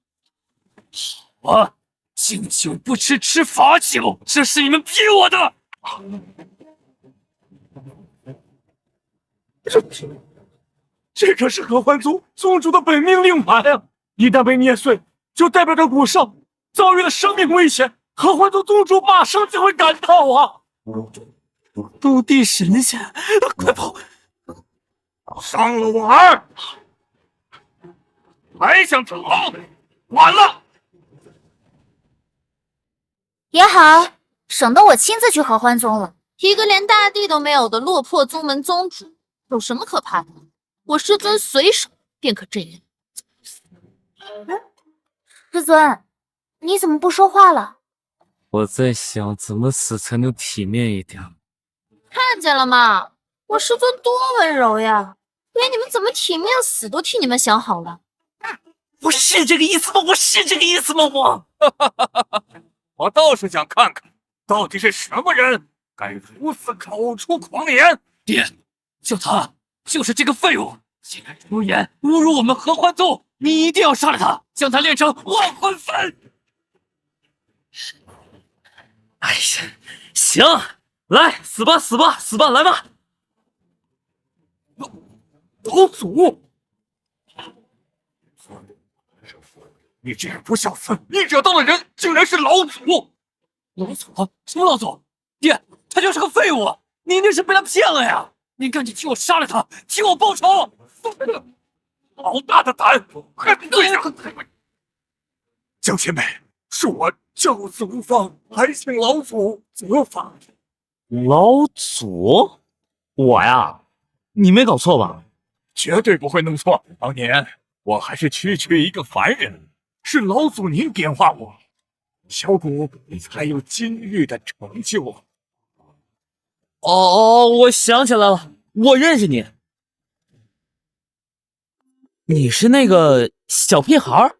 我敬酒不吃吃罚酒，这是你们逼我的。这可是合欢宗宗主的本命令牌啊！一旦被捏碎，就代表着古少遭遇了生命危险，合欢宗宗主马上就会赶到啊！陆地神仙，快跑！伤了我儿，还想逃？晚了！也好，省得我亲自去合欢宗了。一个连大帝都没有的落魄宗门宗主，有什么可怕的？我师尊随手便可镇压。师尊，你怎么不说话了？我在想怎么死才能体面一点。看见了吗？我师尊多温柔呀，连你们怎么体面死都替你们想好了。我是这个意思吗？我是这个意思吗？我倒是想看看，到底是什么人敢如此口出狂言。爹，就他，就是这个废物，竟敢出言侮辱我们合欢宗，你一定要杀了他，将他炼成万魂粉。哎呀，行，来，死吧，死吧，死吧，来吧！老祖！你这样不孝子，你惹到的人竟然是老祖！老祖？什么老祖？爹，他就是个废物，你一定是被他骗了呀！你赶紧替我杀了他，替我报仇！好大的胆，还不跪下！江前辈，是我教子无方，还请老祖责罚。老祖，我呀，你没搞错吧？绝对不会弄错。当年我还是区区一个凡人，是老祖您点化我，小谷才有今日的成就。我想起来了，我认识你，你是那个小屁孩儿。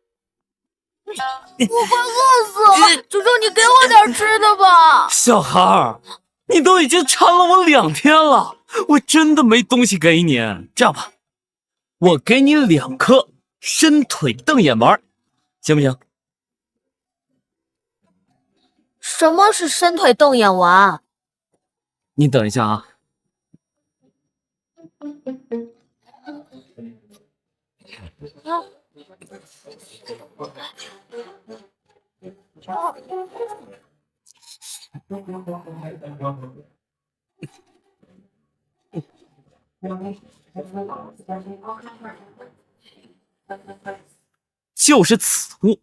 我快饿死了，求求你给我点吃的吧！小孩儿，你都已经馋了我2天了，我真的没东西给你。这样吧，我给你2颗伸腿瞪眼丸，行不行？什么是伸腿瞪眼丸？你等一下啊。就是此物。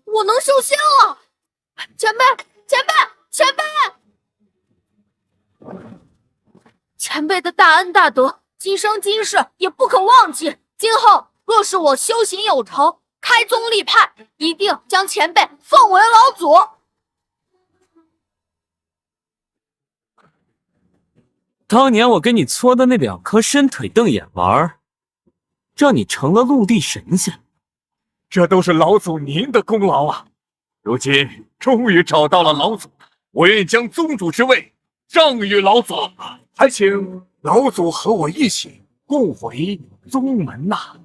我能修仙了！前辈，前辈，前辈！前辈的大恩大德，今生今世也不可忘记。今后若是我修行有成，开宗立派，一定将前辈奉为老祖。当年我给你搓的那2颗伸腿瞪眼丸，让你成了陆地神仙。这都是老祖您的功劳啊！如今终于找到了老祖，我愿将宗主之位让与老祖，还请老祖和我一起共回宗门呐！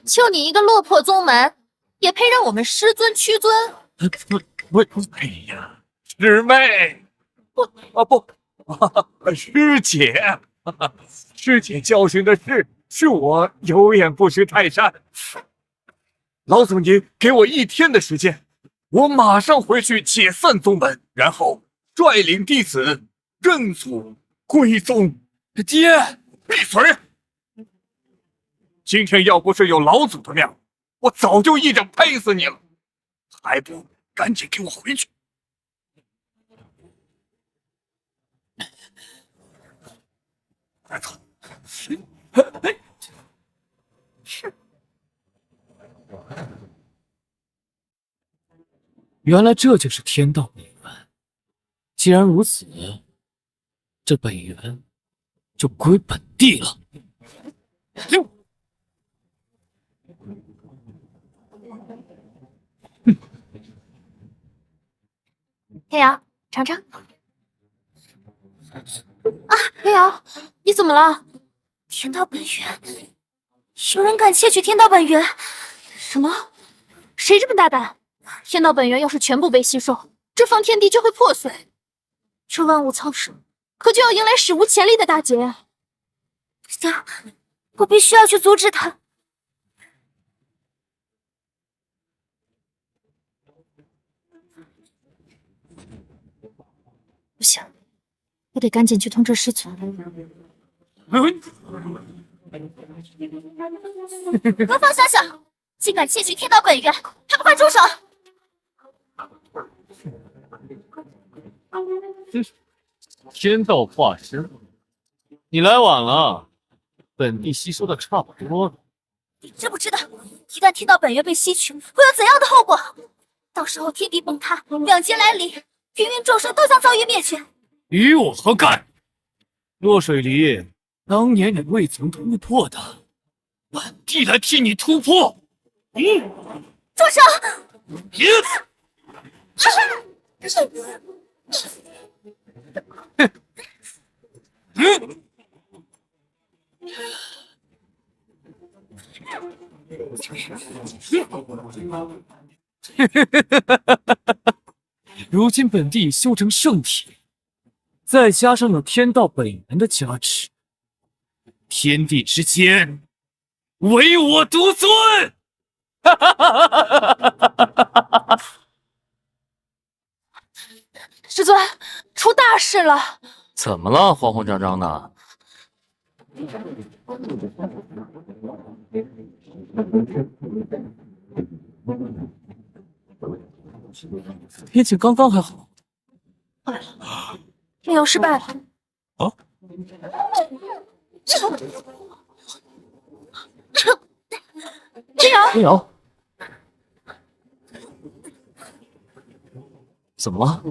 就你一个落魄宗门，也配让我们师尊屈尊？不，哎呀，师妹，不，师姐，师姐教训的是我有眼不识泰山。老祖您给我1天的时间，我马上回去解散宗门，然后率领弟子认祖归宗。爹，闭嘴！今天要不是有老祖的面，我早就一掌拍死你了，还不赶紧给我回去！快走！原来这就是天道本源。既然如此，这本源就归本帝了。黑瑶，尝尝。啊，黑瑶，你怎么了？天道本源，有人敢窃取天道本源？什么？谁这么大胆？天道本源要是全部被吸收，这方天地就会破碎，这万物苍生可就要迎来史无前例的大劫。行，我必须要去阻止他。不行，我得赶紧去通知师尊。何方小小，竟敢窃取天道本源，还不快住手！天道化身，你来晚了，本帝吸收的差不多了。你知不知道，一旦天道本源被吸取，会有怎样的后果？到时候天地崩塌，两劫来临，芸芸众生都将遭遇灭绝。与我何干？洛水离，当年你未曾突破的，本帝来替你突破。住手！如今本地已修成圣体，再加上有天道本源的加持，天地之间唯我独尊。师尊，出大事了！怎么了？慌慌张张的。天气刚刚还好。坏了，炼药失败了。啊？天瑶，天瑶，怎么了？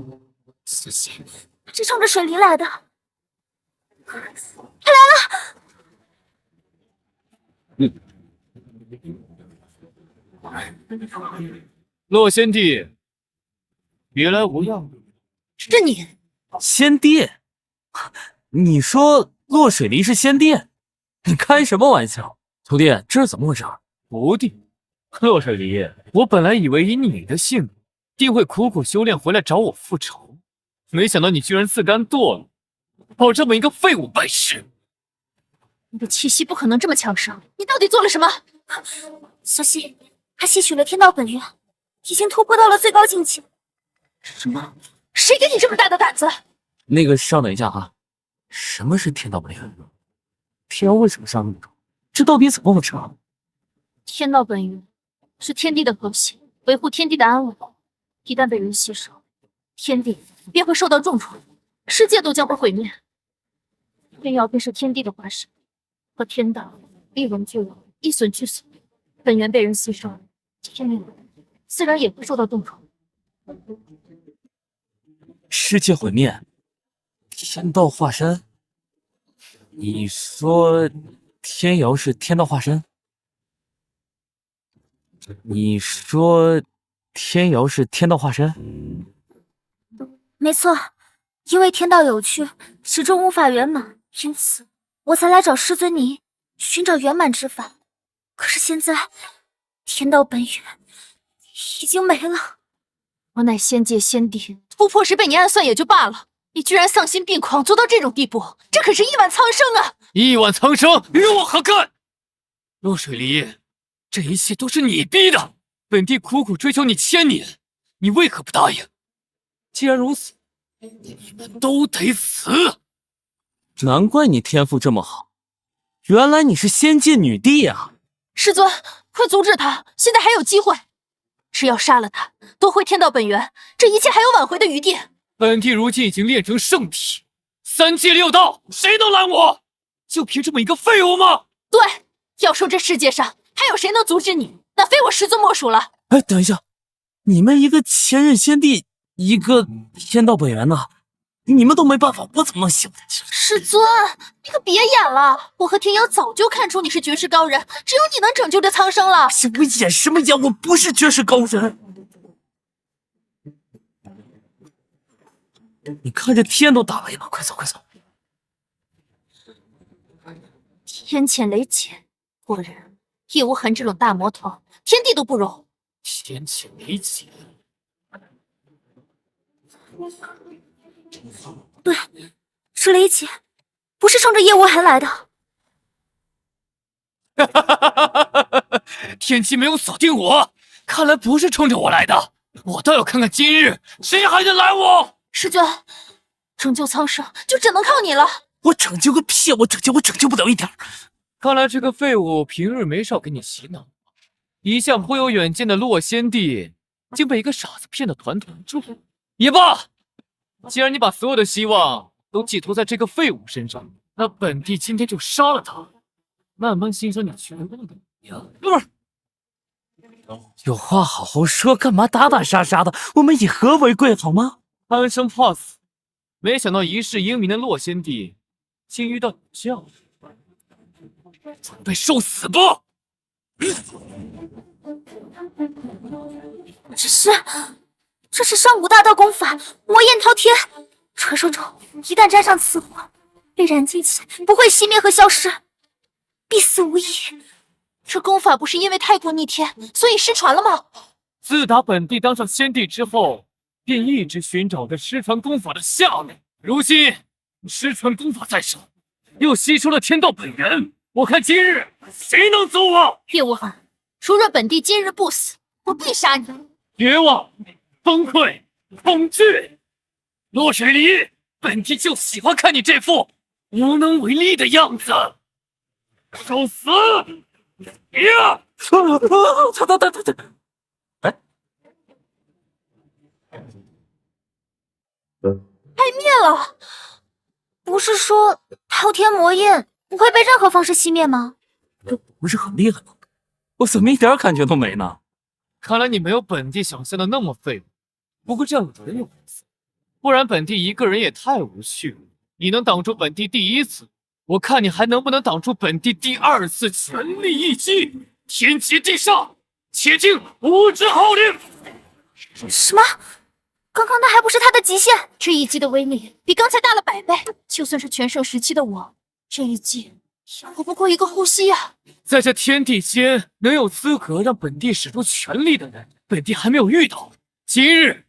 小心，是冲着水灵来的。他来了！洛先帝，别来无恙。是你，仙帝？你说洛水离是仙帝？你开什么玩笑？徒弟，这是怎么回事？徒弟，洛水离，我本来以为以你的性命，定会苦苦修炼回来找我复仇，没想到你居然自甘堕落，保这么一个废物拜师。你的气息不可能这么强盛，你到底做了什么？小心，他吸取了天道本源，已经突破到了最高境界。什么？谁给你这么大的胆子？那个，稍等一下啊，什么是天道本源？天瑶为什么上那么重？这到底怎么回事啊？天道本源是天地的核心，维护天地的安稳。一旦被人吸收，天地便会受到重创，世界都将会毁灭。天瑶便是天地的化身，和天道一荣俱荣，一损俱损。本源被人吸收，天命自然也会受到重创。世界毁灭，天道化身？你说天瑶是天道化身？你说天瑶是天道化身？没错，因为天道有缺，始终无法圆满，因此我才来找师尊你寻找圆满之法。可是现在，天道本源已经没了。我乃仙界仙帝，突破时被你暗算也就罢了，你居然丧心病狂，做到这种地步，这可是亿万苍生啊！亿万苍生与我何干？洛水离，这一切都是你逼的，本帝苦苦追求你千年，你为何不答应？既然如此，你们都得死！难怪你天赋这么好，原来你是仙界女帝啊！师尊，快阻止他！现在还有机会，只要杀了他，夺回天道本源，这一切还有挽回的余地。本帝如今已经练成圣体，三界六道，谁能拦我？就凭这么一个废物吗？对，要说这世界上还有谁能阻止你，那非我师尊莫属了。哎，等一下，你们一个前任仙帝，一个天道本源呢？你们都没办法，我怎么能行？师尊，你可别演了！我和天瑶早就看出你是绝世高人，只有你能拯救这苍生了。我演什么演？我不是绝世高人。你看这天都打没了，快走快走！天谴雷劫，果然叶无痕这种大魔头，天地都不容。天谴雷劫。对，是雷劫，不是冲着叶无痕来的。天机没有锁定我，看来不是冲着我来的。我倒要看看今日谁还能拦我！师尊，拯救苍生就只能靠你了。我拯救个屁！我拯救不了一点。看来这个废物平日没少给你洗脑，一向颇有远见的洛先帝，竟被一个傻子骗得团团转。也罢，既然你把所有的希望都寄托在这个废物身上，那本帝今天就杀了他，慢慢欣赏你绝望的模样。有话好好说，干嘛打打杀杀的？我们以和为贵，好吗？贪生怕死，没想到一世英名的洛先帝，竟遇到你这样的人，准备受死吧！这是上古大道功法魔焰滔天，传说中一旦沾上此火，被燃尽起不会熄灭和消失，必死无疑。这功法不是因为太过逆天，所以失传了吗？自打本地当上先帝之后，便一直寻找着失传功法的下落。如今失传功法在手，又吸收了天道本源，我看今日谁能走我？叶无痕，如若本帝今日不死，我必杀你！绝望、崩溃、恐惧，落水离，本帝就喜欢看你这副无能为力的样子。受死！呀！太灭了！不是说滔天魔焰不会被任何方式熄灭吗？这不是很厉害吗？我怎么一点感觉都没呢？看来你没有本帝想象的那么废物。不过这样也很有意思，不然本帝一个人也太无趣了。你能挡住本帝第一次，我看你还能不能挡住本帝第二次全力一击，天劫地煞，且听吾之号令！什么？刚刚那还不是他的极限？这一击的威力比刚才大了100倍，就算是全盛时期的我，这一击也活不过一个呼吸啊！在这天地间，能有资格让本帝使出全力的人，本帝还没有遇到。今日，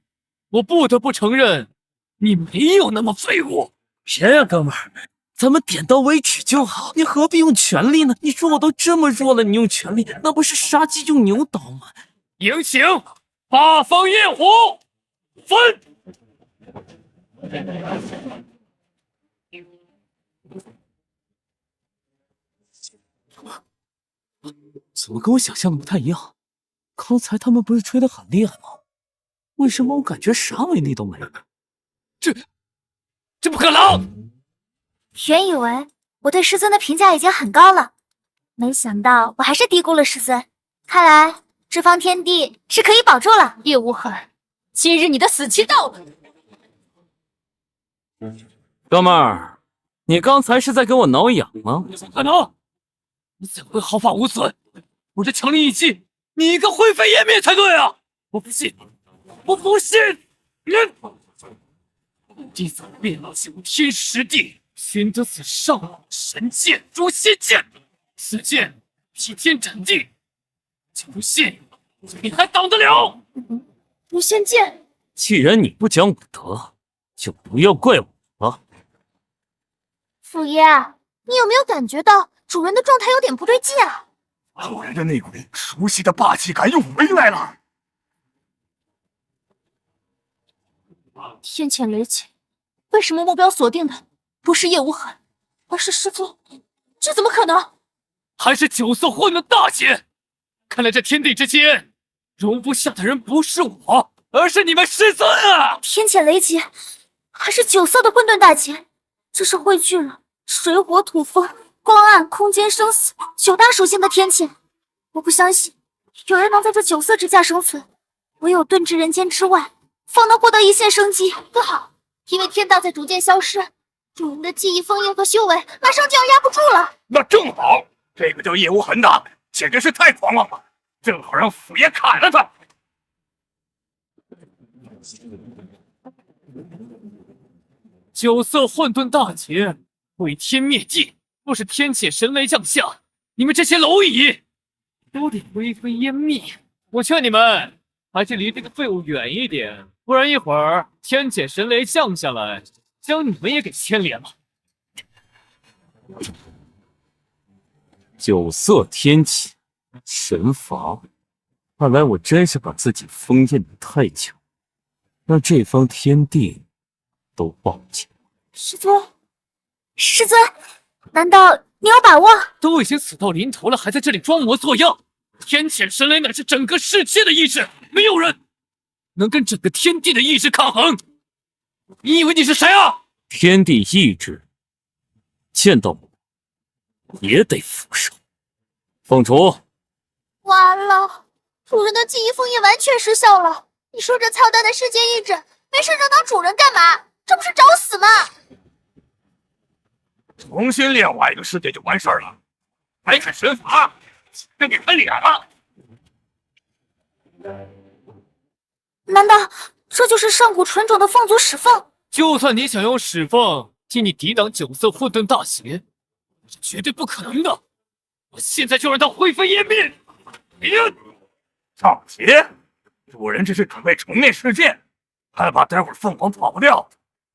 我不得不承认，你没有那么废物。别呀，哥们儿，咱们点到为止就好，你何必用全力呢？你说我都这么弱了，你用全力，那不是杀鸡用牛刀吗？迎请八方焰火分！怎么跟我想象的不太一样？刚才他们不是吹得很厉害吗？为什么我感觉啥威力都没有？这不可能！原以为我对师尊的评价已经很高了，没想到我还是低估了师尊。看来这方天地是可以保住了。叶无痕，今日你的死期到了！哥们儿，你刚才是在给我挠痒吗？怎么可能？你怎会毫发无损？我这强力一击，你一个灰飞烟灭才对啊！我不信，我不信！弟子练九天十地，寻得此上古神剑诛仙剑，此剑劈天斩地，就不信你还挡得了？诛仙剑，既然你不讲武德，就不要怪我了。府爷，你有没有感觉到主人的状态有点不对劲啊？主人的那股熟悉的霸气感又回来了。天谴雷劫，为什么目标锁定的不是叶无痕，而是师尊？这怎么可能？还是九色混沌大劫！看来这天地之间，容不下的人不是我，而是你们师尊啊！天谴雷劫，还是9色的混沌大劫？这是汇聚了水火土风、光暗、空间、生死9大属性的天谴。我不相信有人能在这9色之下生存，唯有遁至人间之外，方能获得一线生机。不好，因为天道在逐渐消失，主人的记忆封印和修为马上就要压不住了。那正好，这个叫叶无痕的简直是太狂妄了，正好让府爷砍了他。九色混沌大劫，毁天灭地，若是天谴神雷降下，你们这些蝼蚁都得灰飞烟灭。我劝你们还是离这个废物远一点，不然一会儿天谴神雷降下来，将你们也给牵连了。九色天启，神罚，看来我真是把自己封印的太久，让这方天地都忘记了。师尊，师尊，难道你有把握？都已经死到临头了，还在这里装模作样。天谴神雷乃是整个世界的意志，没有人能跟整个天地的意志抗衡。你以为你是谁啊？天地意志，见到我也得俯首。凤雏，完了，主人的记忆封印完全失效了。你说这操蛋的世界意志没事惹恼主人干嘛？这不是找死吗？重新炼化一个世界就完事儿了，还砍神法，这给喷脸了。难道这就是上古纯种的凤族始凤？就算你想用始凤替你抵挡九色混沌大邪，是绝对不可能的。我现在就让他灰飞烟灭！上邪，主人这是准备重练世界，害怕待会儿凤凰跑不掉，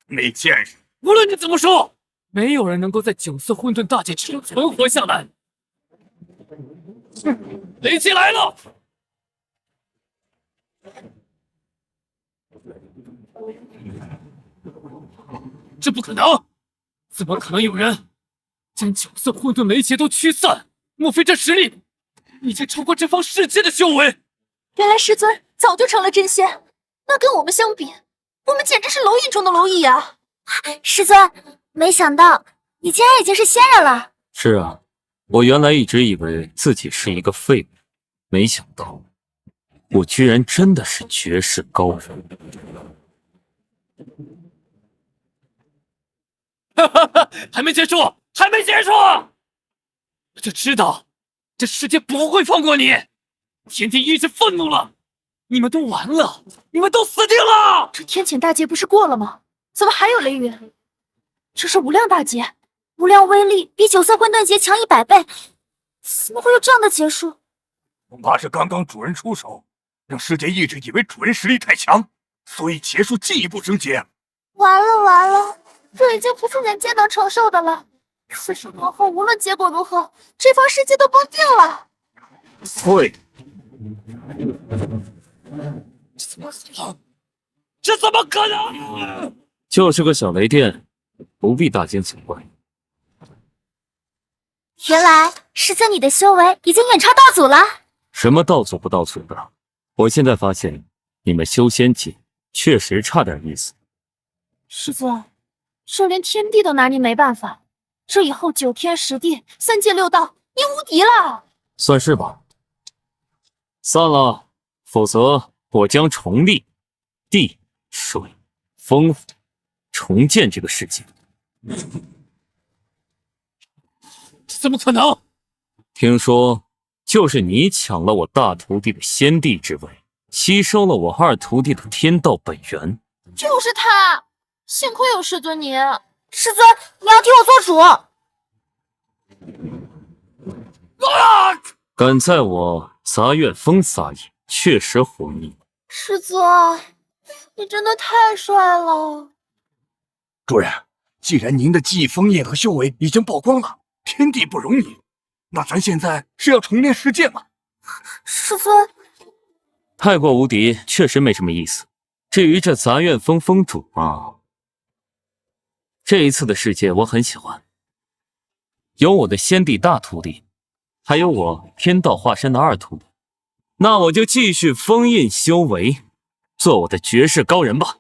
没见识。无论你怎么说，没有人能够在9次混沌大劫之中存活下来。雷击来了！这不可能！怎么可能有人将9色混沌雷劫都驱散？莫非这实力已经超过这方世界的修为？原来师尊早就成了真仙，那跟我们相比，我们简直是蝼蚁中的蝼蚁啊！师尊，没想到你竟然已经是仙人了。是啊，我原来一直以为自己是一个废物，没想到我居然真的是绝世高人。哈哈哈，还没结束，还没结束！我就知道这世界不会放过你。天帝一直愤怒了，你们都完了，你们都死定了！这天谴大劫不是过了吗？怎么还有雷云？这是无量大劫，无量威力比9色混沌劫强100倍，怎么会有这样的劫数？恐怕是刚刚主人出手，让世界意志以为主人实力太强，所以劫数进一步升级。完了完了，这已经不是人间能承受的了。此事过后，无论结果如何，这方世界都崩定了。对，这怎么可能？这怎么可能？就是个小雷电，不必大惊小怪。原来师尊你的修为已经远超道祖了。什么道祖不道祖的？我现在发现你们修仙界确实差点意思。师尊，就连天帝都拿你没办法，这以后9天10地3界6道，你无敌了。算是吧。散了，否则我将重立地、水、风、重建这个世界。这怎么可能？听说就是你抢了我大徒弟的先帝之位，吸收了我二徒弟的天道本源。就是他，幸亏有师尊你。师尊，你要替我做主。敢在我杂院峰撒野，确实活腻。师尊，你真的太帅了。主人，既然您的技艺封印和修为已经曝光了，天地不容你，那咱现在是要重练世界吗？师尊，太过无敌确实没什么意思。至于这杂院峰峰主嘛，这一次的世界我很喜欢，有我的先帝大徒弟，还有我天道化身的二徒弟，那我就继续封印修为，做我的绝世高人吧。